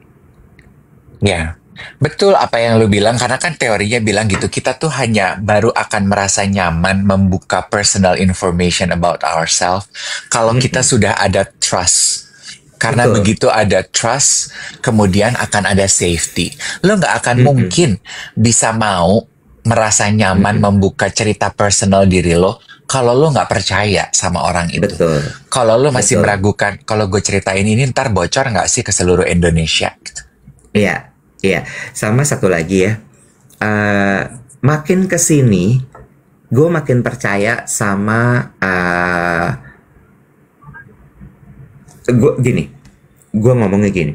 Ya, betul apa yang lu bilang, karena kan teorinya bilang gitu, kita tuh hanya baru akan merasa nyaman membuka personal information about ourselves kalau kita sudah ada trust. Karena Betul. begitu ada trust, kemudian akan ada safety. Lo nggak akan mungkin bisa mau merasa nyaman membuka cerita personal diri lo kalau lo nggak percaya sama orang itu. Betul. Kalau lo masih Betul. meragukan, kalau gue ceritain ini ntar bocor nggak sih ke seluruh Indonesia? Gitu. Iya, iya. Sama satu lagi ya. Makin kesini, gue makin percaya sama gue ngomongnya gini.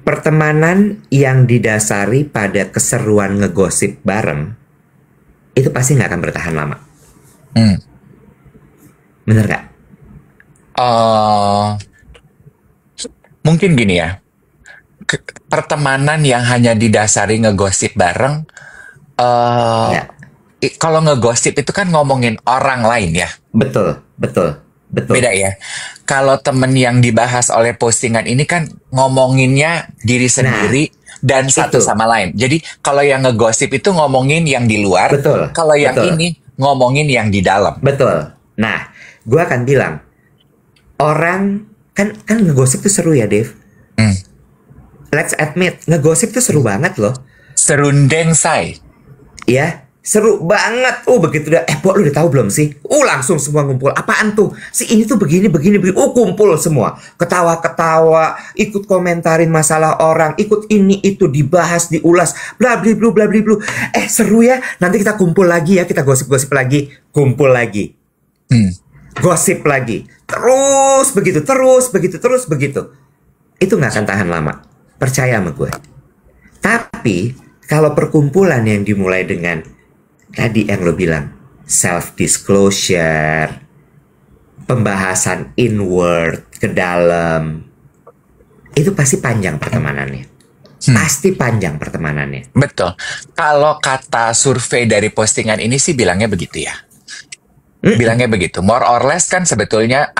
Pertemanan yang didasari pada keseruan ngegosip bareng, itu pasti nggak akan bertahan lama. Bener nggak? Mungkin gini ya. Pertemanan yang hanya didasari ngegosip bareng, Ya. kalau ngegosip itu kan ngomongin orang lain ya. Betul, betul, betul. Beda ya. Kalau temen yang dibahas oleh postingan ini kan ngomonginnya diri sendiri dan satu itu. sama lain. Jadi kalau yang ngegosip itu ngomongin yang di luar, Betul, kalau yang betul. ini ngomongin yang di dalam. Betul. Nah, gue akan bilang, orang kan ngegosip tuh seru ya, Dave. Let's admit, ngegosip tuh seru banget loh. Serundeng say. Ya, seru banget. Begitu udah, Pok, lu udah tahu belum sih? Langsung semua ngumpul. Apaan tuh? Si ini tuh begini. Kumpul semua. Ketawa-ketawa, ikut komentarin masalah orang, ikut ini itu dibahas, diulas, bla bla bla bla bla. Seru ya. Nanti kita kumpul lagi ya, kita gosip-gosip lagi, kumpul lagi. Gosip lagi. Terus begitu. Itu nggak akan tahan lama. Percaya sama gue. Tapi kalau perkumpulan yang dimulai dengan tadi yang lo bilang, self-disclosure, pembahasan inward, ke dalam, itu pasti panjang pertemanannya. Pasti panjang pertemanannya. Betul. Kalau kata survei dari postingan ini sih bilangnya begitu ya. Bilangnya begitu. More or less kan sebetulnya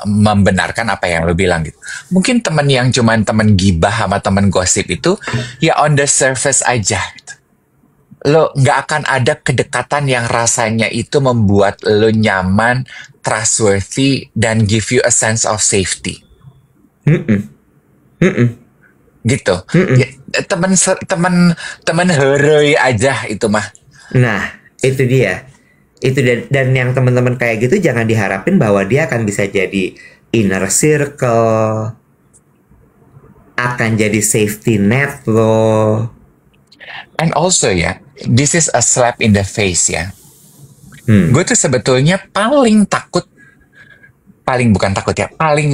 membenarkan apa yang lo bilang gitu. Mungkin temen yang cuman temen gibah sama temen gosip itu ya on the surface aja gitu. Lo nggak akan ada kedekatan yang rasanya itu membuat lo nyaman, trustworthy, dan give you a sense of safety. Gitu. Ya, temen heroi aja itu mah. Nah, itu dia. Itu dan yang teman-teman kayak gitu jangan diharapin bahwa dia akan bisa jadi inner circle, akan jadi safety net lo. And also ya, this is a slap in the face ya. Gue tuh sebetulnya paling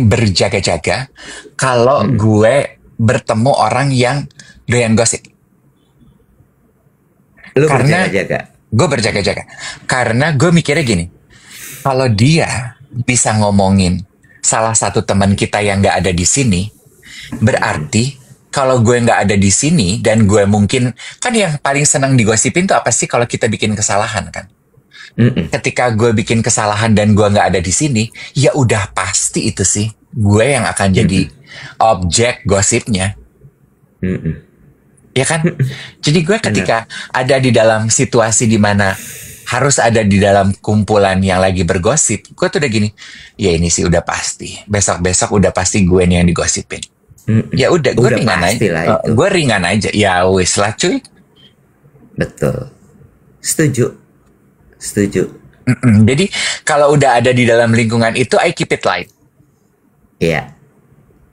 berjaga-jaga kalau gue bertemu orang yang doyan gosip. Lu Karena berjaga-jaga. gue berjaga-jaga. Karena gue mikirnya gini, kalau dia bisa ngomongin salah satu teman kita yang gak ada di sini, berarti kalau gue nggak ada di sini dan gue mungkin, kan yang paling senang digosipin tuh apa sih kalau kita bikin kesalahan kan? Ketika gue bikin kesalahan dan gue nggak ada di sini, ya udah pasti itu sih gue yang akan jadi objek gosipnya. Ya kan? Jadi gue ketika ada di dalam situasi di mana harus ada di dalam kumpulan yang lagi bergosip, gue tuh udah gini, ya ini sih udah pasti. Besok-besok udah pasti gue nih yang digosipin. Ya udah, gue ringan aja. Gue ringan aja. Ya wis lah cuy. Betul. Setuju. Jadi kalau udah ada di dalam lingkungan itu, I keep it light. Iya.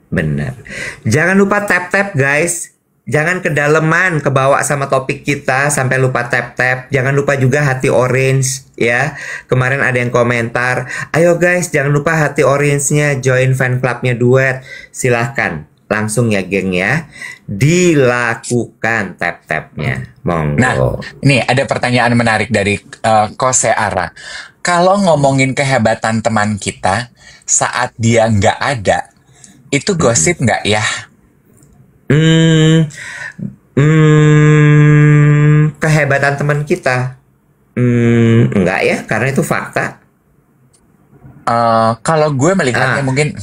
Benar. Jangan lupa tap-tap guys. Jangan kedalaman, kebawa sama topik kita sampai lupa tap-tap. Jangan lupa juga hati orange ya. Kemarin ada yang komentar, ayo guys jangan lupa hati orange-nya, join fan clubnya Duet. Silahkan, langsung ya geng ya. Dilakukan tap-tapnya. Monggo. Nah, ini ada pertanyaan menarik dari Kose Ara. Kalau ngomongin kehebatan teman kita saat dia nggak ada, itu gosip nggak ya? Kehebatan teman kita enggak ya, karena itu fakta. Kalau gue melihatnya mungkin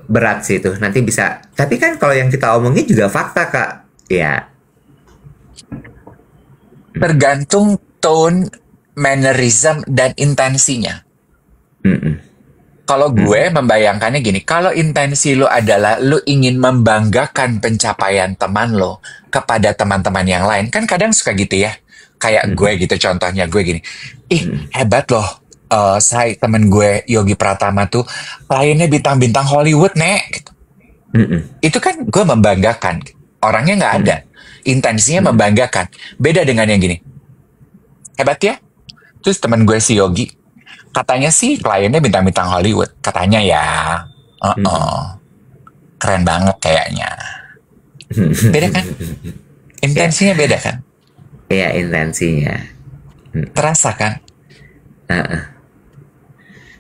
berat sih itu, nanti bisa. Tapi kan kalau yang kita omongin juga fakta kak, ya. Tergantung tone, mannerism, dan intensinya. Kalau gue membayangkannya gini, kalau intensi lo adalah lo ingin membanggakan pencapaian teman lo kepada teman-teman yang lain, kan kadang suka gitu ya. Kayak gue gitu, contohnya gue gini, hebat loh, saya temen gue Yogi Pratama tuh kliennya bintang-bintang Hollywood nek. Gitu. Itu kan gue membanggakan, orangnya nggak ada, intensinya membanggakan. Beda dengan yang gini, hebat ya, terus temen gue si Yogi, katanya sih kliennya bintang-bintang Hollywood. Katanya ya. Keren banget kayaknya. Beda kan? Intensinya beda kan? Iya, intensinya. Terasa kan?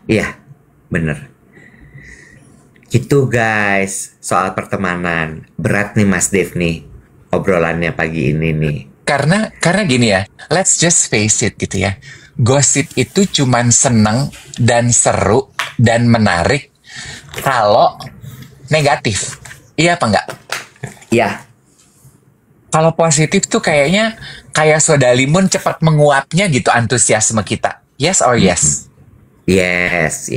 Iya, bener. Gitu guys, soal pertemanan. Berat nih Mas Dev nih, obrolannya pagi ini nih. Karena gini ya, let's just face it gitu ya. Gosip itu cuman seneng dan seru dan menarik kalau negatif. Iya apa enggak? Iya. Kalau positif tuh kayaknya kayak soda limun cepat menguapnya gitu antusiasme kita. Yes or yes? Yes.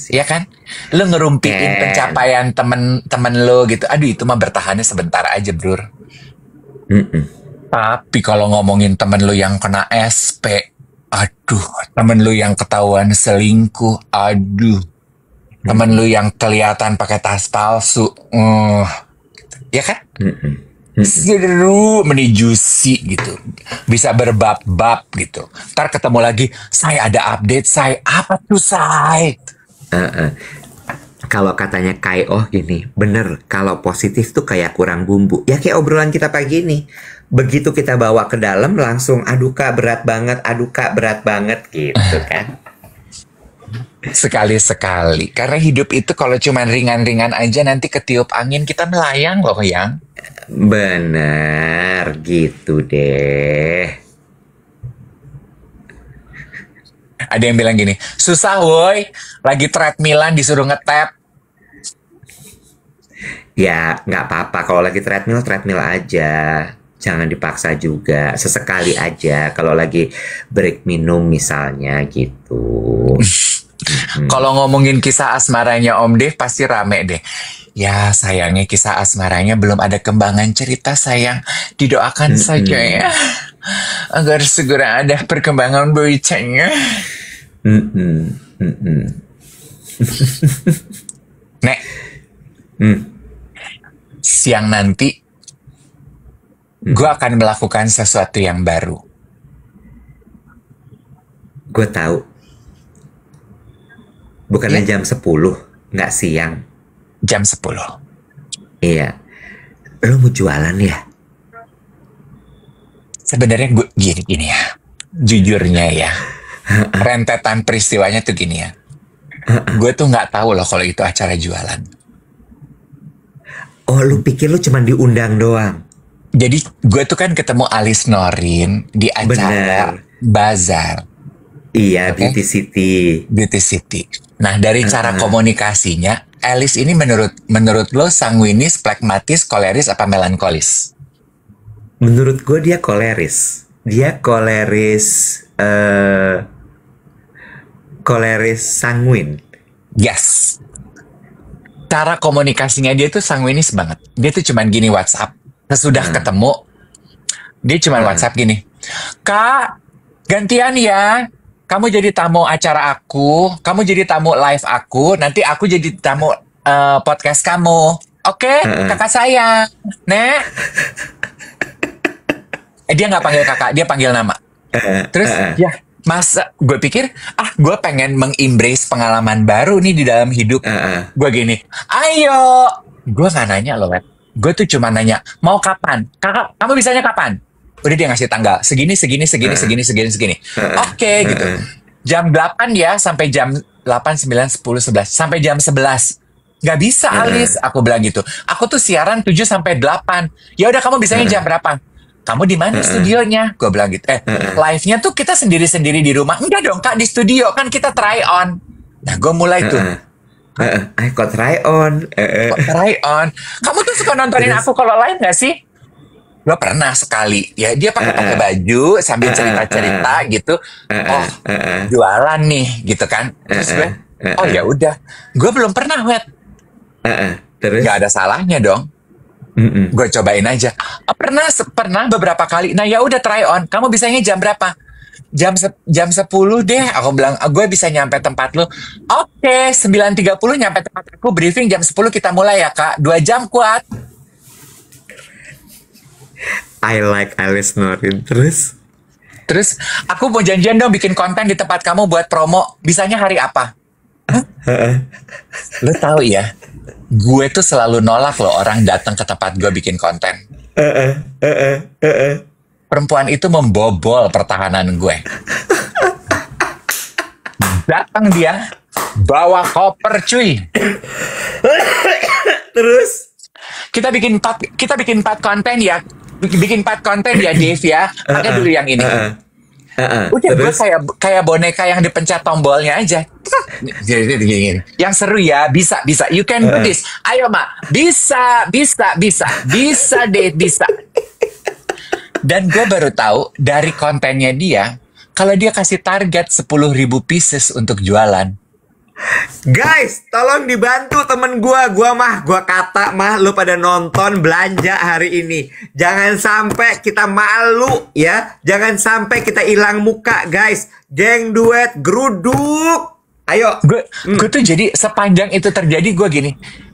Iya kan? Lo ngerumpiin pencapaian temen lo gitu. Aduh itu mah bertahannya sebentar aja bro. Tapi kalau ngomongin temen lo yang kena SP, aduh, temen lu yang ketahuan selingkuh, aduh, temen lu yang kelihatan pakai tas palsu, ya kan? Seru, menijusi gitu, bisa berbab-bab gitu. Ntar ketemu lagi, saya ada update, saya apa tuh saya? Kalau katanya Kai gini, bener, kalau positif tuh kayak kurang bumbu. Ya kayak obrolan kita pagi ini. Begitu kita bawa ke dalam langsung aduh kak berat banget gitu kan. Sekali-sekali. Karena hidup itu kalau cuma ringan-ringan aja nanti ketiup angin kita melayang loh yang. Bener gitu deh. Ada yang bilang gini, susah woi, lagi treadmillan disuruh ngetap. Ya nggak apa-apa, kalau lagi treadmill aja. Jangan dipaksa juga, sesekali aja kalau lagi break minum misalnya gitu. Kalau ngomongin kisah asmaranya Om Dev pasti rame deh. Ya sayangnya kisah asmaranya belum ada kembangan cerita sayang. Didoakan saja ya. Agar segera ada perkembangan beritanya. Nek. Siang nanti gue akan melakukan sesuatu yang baru. Gue tahu. Bukannya jam 10, nggak siang. Jam 10. Iya. Lo mau jualan ya? Sebenarnya gue gini ya. Jujurnya ya. Rentetan peristiwanya tuh gini ya. Gue tuh nggak tahu loh kalau itu acara jualan. Oh, lu pikir lu cuma diundang doang? Jadi gue tuh kan ketemu Alis Norin di acara bazar. Iya, Oke? Beauty City. Beauty City. Nah, dari cara Heeh. komunikasinya, Alice ini menurut lo sanguinis, pragmatis, koleris, apa melankolis? Menurut gue dia koleris. Dia koleris, koleris sanguin. Yes. Cara komunikasinya dia tuh sanguinis banget. Dia tuh cuman gini WhatsApp. Sesudah Heeh, ketemu, dia cuman heeh, WhatsApp gini. Kak, gantian ya. Kamu jadi tamu acara aku. Kamu jadi tamu live aku. Nanti aku jadi tamu podcast kamu. Oke, heeh, kakak sayang. Nek. Dia nggak panggil kakak, dia panggil nama. heeh, Terus, heeh, ya, masa gue pikir, gue pengen mengembrace pengalaman baru nih di dalam hidup. heeh, Gue gini, ayo. Gue nggak nanya loh, Web. Gue tuh cuma nanya, mau kapan? Kakak, kamu bisanya kapan? Udah dia ngasih tanggal, segini, segini, segini, heeh, segini, segini, segini. heeh, Oke, gitu. heeh, Jam 8 ya, sampai jam 8, 9, 10, 11. Sampai jam 11. Nggak bisa, heeh, Alis. Aku bilang gitu. Aku tuh siaran 7 sampai 8. Ya udah, kamu bisanya heeh, jam berapa? Kamu di mana heeh, studionya? Gue bilang gitu. heeh, Live-nya tuh kita sendiri-sendiri di rumah. Enggak dong, Kak, di studio. Kan kita try on. Nah, gue mulai tuh. heeh, heeh. I got try on. Heeh. Kok try on? Kamu tuh suka nontonin Terus, aku kalau live nggak sih? Gue pernah sekali. Ya, dia pakai heeh, baju sambil heeh, heeh, cerita-cerita gitu. heeh, Oh, heeh, jualan nih, gitu kan. Terus gue, heeh, oh heeh, ya udah. Gue belum pernah, Wet. heeh. Nggak Terus, ada salahnya dong. mm-mm. Gue cobain aja. Oh, pernah beberapa kali. Nah, ya udah try on. Kamu bisanya jam berapa? Jam 10 deh. Aku bilang, "Ah, gue bisa nyampe tempat lu." Oke, 9:30 nyampe tempat aku. Briefing jam 10 kita mulai ya, Kak. 2 jam kuat. I like Alice Norin. Terus, Terus, aku mau janjian dong bikin konten di tempat kamu buat promo. Bisanya hari apa? heeh, Lu tahu ya, gue tuh selalu nolak loh orang datang ke tempat gue bikin konten. heeh, heeh, heeh. Perempuan itu membobol pertahanan gue. Datang dia, bawa koper cuy. Terus, Kita bikin 4 konten ya. Bikin 4 konten ya, Dave ya. Pakai heeh, dulu yang ini. heeh, heeh. Udah, gue Terus, kayak boneka yang dipencet tombolnya aja. Gini. Yang seru ya, bisa. You can do heeh. this. Ayo, Mak. Bisa. Bisa, Dave, bisa. Dan gue baru tahu dari kontennya dia, kalau dia kasih target 10.000 pieces untuk jualan. Guys, tolong dibantu temen gua kata mah lu pada nonton belanja hari ini. Jangan sampai kita malu ya. Jangan sampai kita hilang muka, guys. Geng duet geruduk. Ayo. Gue tuh jadi sepanjang itu terjadi gue gini,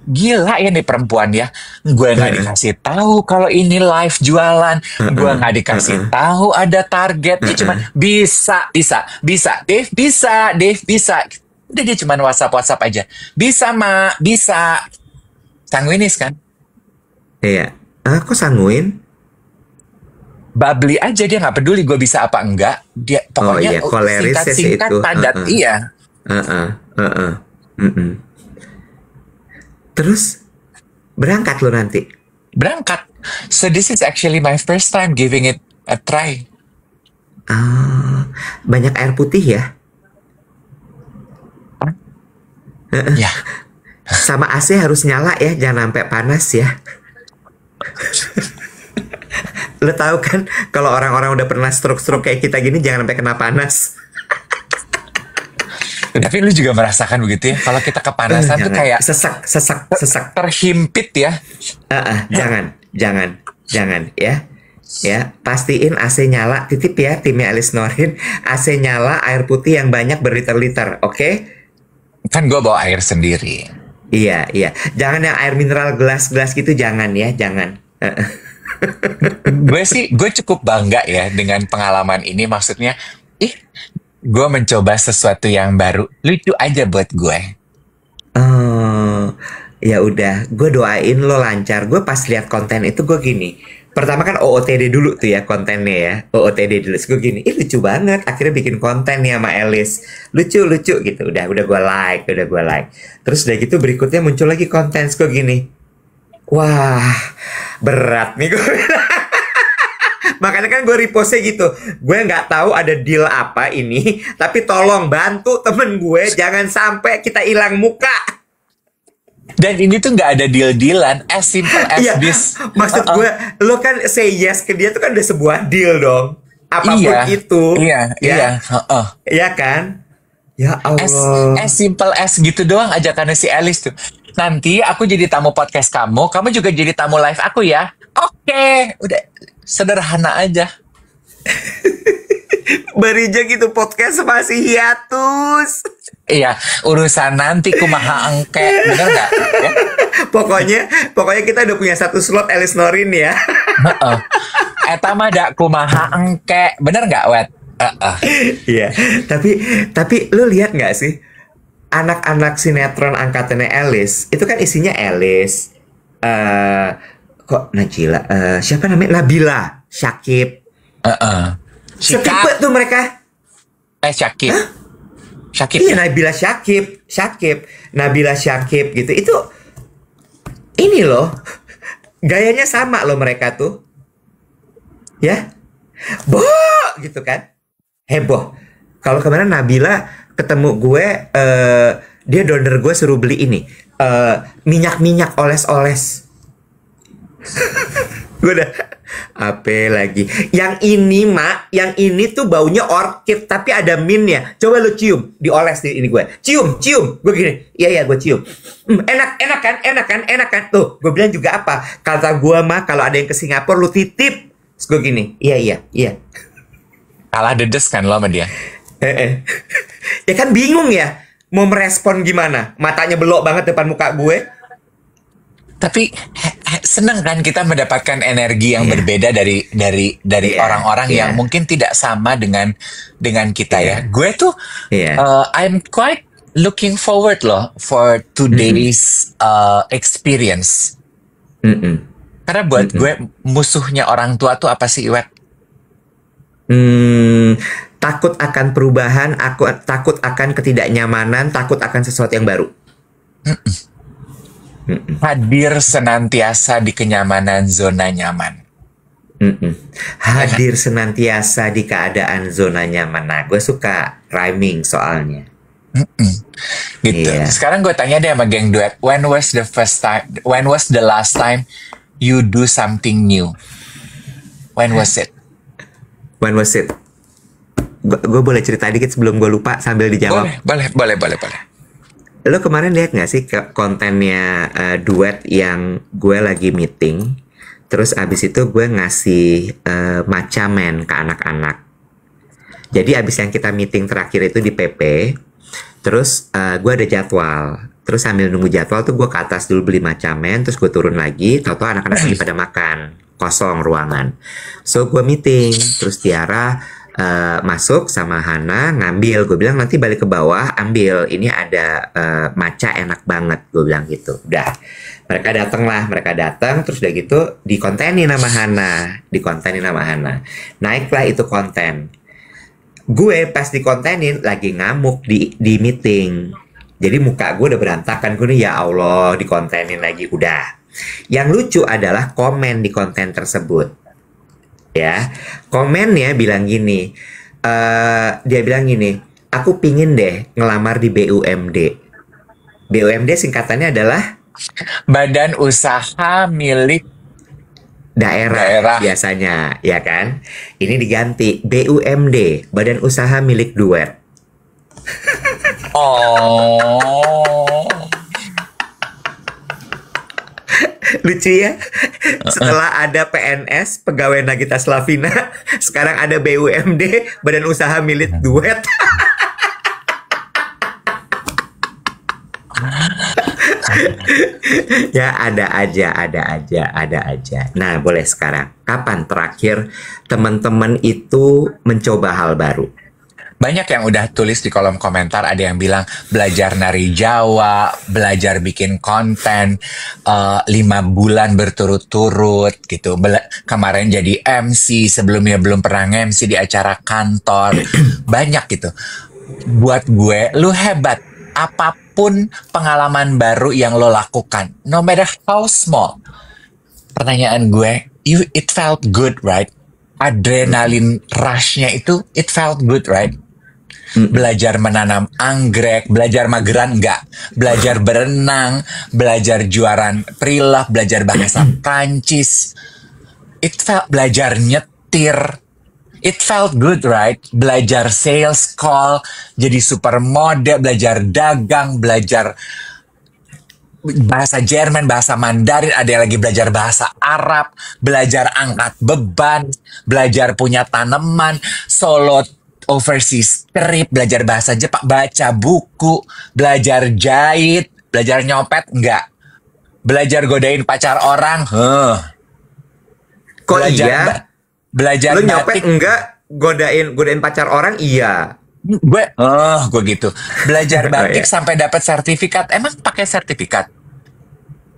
gila ya nih perempuan ya. Gue nggak Heeh, dikasih tahu kalau ini live jualan. Gue heeh, nggak dikasih heeh, tahu ada target. Dia heeh. cuman bisa, Dave bisa. Udah, dia cuman WhatsApp aja. Bisa, Mak, bisa. Sanguinis kan? Iya. Ah, kok sanguin? Bubbly aja, dia nggak peduli gue bisa apa enggak. Dia Oh pokoknya iya, koleris ya sih singkat-singkat itu. padat. Heeh, Iya, heeh, heeh. Mm-mm. Terus berangkat lu nanti. berangkat. So this is actually my first time giving it a try. Ah, banyak air putih ya. Ya, Sama AC harus nyala ya, jangan sampai panas ya. Lo tahu kan kalau orang-orang udah pernah stroke-stroke kayak kita gini jangan sampai kena panas. tapi lu juga merasakan begitu ya? Kalau kita kepanasan tuh Jangan kayak sesak. terhimpit ya. Jangan ya. Ya, pastiin AC nyala, titip ya timnya Alice Norin. AC nyala, air putih yang banyak berliter-liter, oke? Kan gue bawa air sendiri. Iya, iya. Jangan yang air mineral gelas-gelas gitu, jangan ya, jangan. Gue cukup bangga ya dengan pengalaman ini. Maksudnya, gue mencoba sesuatu yang baru. Lucu aja buat gue. Oh, ya udah, gue doain lo lancar. Gue pas lihat konten itu gue gini. Pertama kan OOTD dulu tuh ya kontennya ya. OOTD dulu. Terus gue gini, lucu banget. Akhirnya bikin konten nih sama Alice. Lucu gitu. Udah gue like. Terus udah gitu berikutnya muncul lagi konten. Terus gue gini, wah, berat nih gue. Makanya kan gue repostnya gitu. Gue nggak tahu ada deal apa ini, tapi tolong bantu temen gue jangan sampai kita hilang muka. Dan ini tuh nggak ada deal-dealan, as simple as Iya, this. maksud gue, lo kan say yes ke dia tuh kan udah sebuah deal dong. Apapun Iya, itu, iya, ya, iya. ya kan? Ya As, Allah. as simple as gitu doang ajakannya si Alice tuh. Nanti aku jadi tamu podcast kamu juga jadi tamu live aku ya. Oke, udah sederhana aja. Berija gitu podcast masih hiatus. Iya, urusan nanti kumaha engke, bener nggak? Ya? Pokoknya kita udah punya satu slot Elis Norin ya. Heeh. Eta mah dak kumaha engke, bener nggak, Wet? Iya, tapi lu lihat nggak sih anak-anak sinetron angkatannya Elis itu kan isinya Elis, kok Najila, siapa namanya, Nabila, Syakib, setipe Syakib, tuh mereka. Syakib, Syakib Iya, ya. Nabila Syakib gitu. Itu ini loh, gayanya sama loh mereka tuh, ya, gitu kan, heboh. Kalau kemarin Nabila ketemu gue, dia donor gue suruh beli ini, minyak oles-oles. Gue udah apa lagi? Yang ini mak, yang ini tuh baunya orchid tapi ada mintnya. Coba lu cium, dioles di ini gue. Cium. Gue gini, iya gue cium. Enak kan. Tuh, gue bilang juga apa? Kata gue mah kalau ada yang ke Singapura lu titip. Terus gue gini, iya. Kalah dedes kan lo sama dia. Ya kan bingung ya, mau merespon gimana? Matanya belok banget depan muka gue. Tapi seneng kan kita mendapatkan energi yang berbeda dari Iya, orang-orang iya. yang mungkin tidak sama dengan kita ya. Gue tuh Iya. I'm quite looking forward loh for today's experience. Mm-mm. Karena buat gue musuhnya orang tua tuh apa sih, Iwet? Takut akan perubahan, aku takut akan ketidaknyamanan, takut akan sesuatu yang baru. Hadir senantiasa di kenyamanan zona nyaman. Hadir senantiasa di keadaan zona nyaman. Nah, gue suka rhyming soalnya. Gitu. Iya. Sekarang gue tanya deh sama geng duet, when was the last time you do something new? When was it? When was it? Gue boleh cerita dikit sebelum gue lupa sambil dijawab. Boleh. Lo kemarin lihat nggak sih kontennya duet yang gue lagi meeting, terus abis itu gue ngasih matcha men ke anak-anak. Jadi abis yang kita meeting terakhir itu di PP, terus gue ada jadwal. Terus sambil nunggu jadwal tuh gue ke atas dulu beli matcha men, terus gue turun lagi, tau-tau anak-anak lagi pada makan, kosong ruangan. So gue meeting, terus Tiara masuk sama Hana ngambil. Gue bilang nanti balik ke bawah ambil, ini ada matcha enak banget, gue bilang gitu. Udah, mereka datang terus udah gitu dikontenin sama Hana, naiklah itu konten. Gue pas dikontenin lagi ngamuk di meeting, jadi muka gue udah berantakan. Gue nih, ya Allah, dikontenin lagi. Udah, yang lucu adalah komen di konten tersebut. Ya, komennya bilang gini, dia bilang gini, aku pingin deh ngelamar di BUMD. BUMD singkatannya adalah Badan Usaha Milik daerah biasanya, ya kan? Ini diganti BUMD, Badan Usaha Milik Duet. Oh. Lucu ya? Setelah ada PNS, Pegawai Nagita Slavina, sekarang ada BUMD, Badan Usaha Milik Duet. Ya ada aja. Nah, boleh sekarang. Kapan terakhir teman-teman itu mencoba hal baru? Banyak yang udah tulis di kolom komentar, ada yang bilang belajar nari Jawa, belajar bikin konten 5 bulan berturut-turut gitu. Kemarin jadi MC, sebelumnya belum pernah MC di acara kantor. Banyak gitu. Buat gue, lu hebat. Apapun pengalaman baru yang lo lakukan, no matter how small. Pertanyaan gue, it felt good, right? adrenalin rush-nya itu, it felt good, right? Belajar menanam anggrek, belajar mageran enggak, belajar berenang, belajar juaran prelah, belajar bahasa Prancis. Belajar nyetir. It felt good, right? Belajar sales call, jadi supermodel, belajar dagang, belajar bahasa Jerman, bahasa Mandarin, ada yang lagi belajar bahasa Arab, belajar angkat beban, belajar punya tanaman, solo overseas trip, belajar bahasa Jepang, baca buku, belajar jahit, belajar nyopet, enggak. Belajar godain pacar orang, Kok belajar iya? belajar Lu nyopet batik. enggak? Godain pacar orang iya. Gue gitu. Belajar Oh batik ya. sampai dapat sertifikat. Emang pakai sertifikat?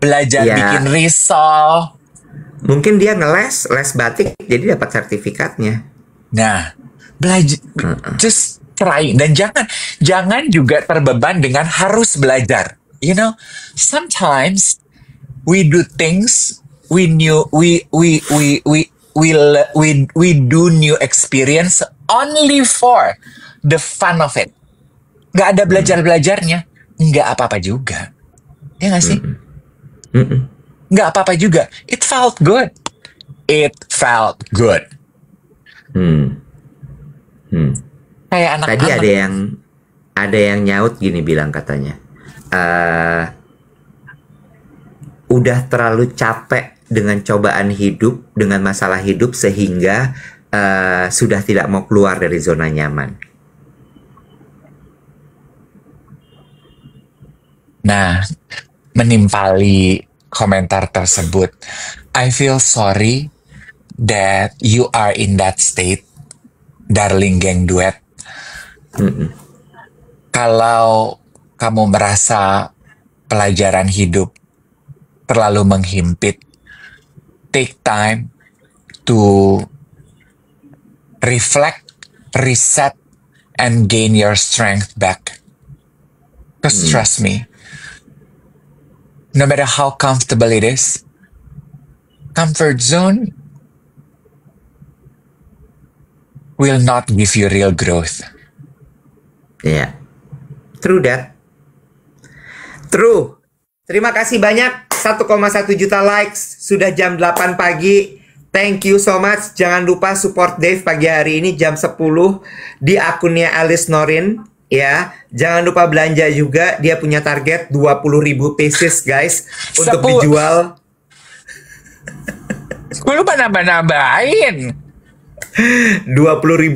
Belajar bikin Ya, risol. mungkin dia les batik jadi dapat sertifikatnya. Nah, belajar, just try. Dan jangan juga terbeban dengan harus belajar. You know, sometimes we do things we knew we do new experience only for the fun of it. Nggak ada belajarnya, nggak apa-apa juga. Ya nggak sih? Mm-mm. Nggak apa-apa juga. It felt good. It felt good. Hmm. Hmm. Kayak Tadi anak-anak. ada yang nyaut gini bilang katanya, eh udah terlalu capek dengan cobaan hidup, dengan masalah hidup sehingga sudah tidak mau keluar dari zona nyaman. Nah, menimpali komentar tersebut, I feel sorry that you are in that state, darling geng duet. Kalau kamu merasa pelajaran hidup terlalu menghimpit, take time to reflect, reset, and gain your strength back. Because trust me, no matter how comfortable it is, comfort zone will not give you real growth. Ya, true that. True. Terima kasih banyak, 1,1 juta likes, sudah jam 8 pagi. Thank you so much. Jangan lupa support Dave pagi hari ini jam 10 di akunnya Alice Norin. Ya, jangan lupa belanja juga. Dia punya target 20.000 pieces guys untuk dijual. 10 nambah-nambahin. 20.000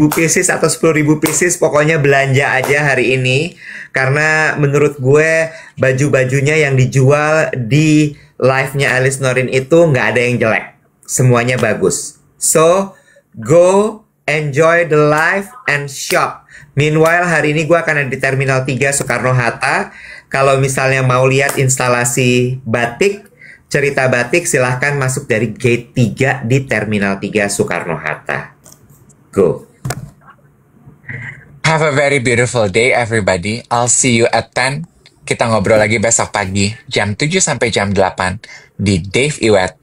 pieces atau 10.000 pieces, pokoknya belanja aja hari ini. Karena menurut gue baju-bajunya yang dijual di live-nya Alice Norin itu nggak ada yang jelek. Semuanya bagus. So, go enjoy the live and shop. Meanwhile, hari ini gue akan ada di Terminal 3 Soekarno-Hatta. Kalau misalnya mau lihat instalasi batik, cerita batik, silahkan masuk dari gate 3 di Terminal 3 Soekarno-Hatta. Go. Have a very beautiful day, everybody. I'll see you at 10. Kita ngobrol lagi besok pagi, jam 7 sampai jam 8 di Dave Iwet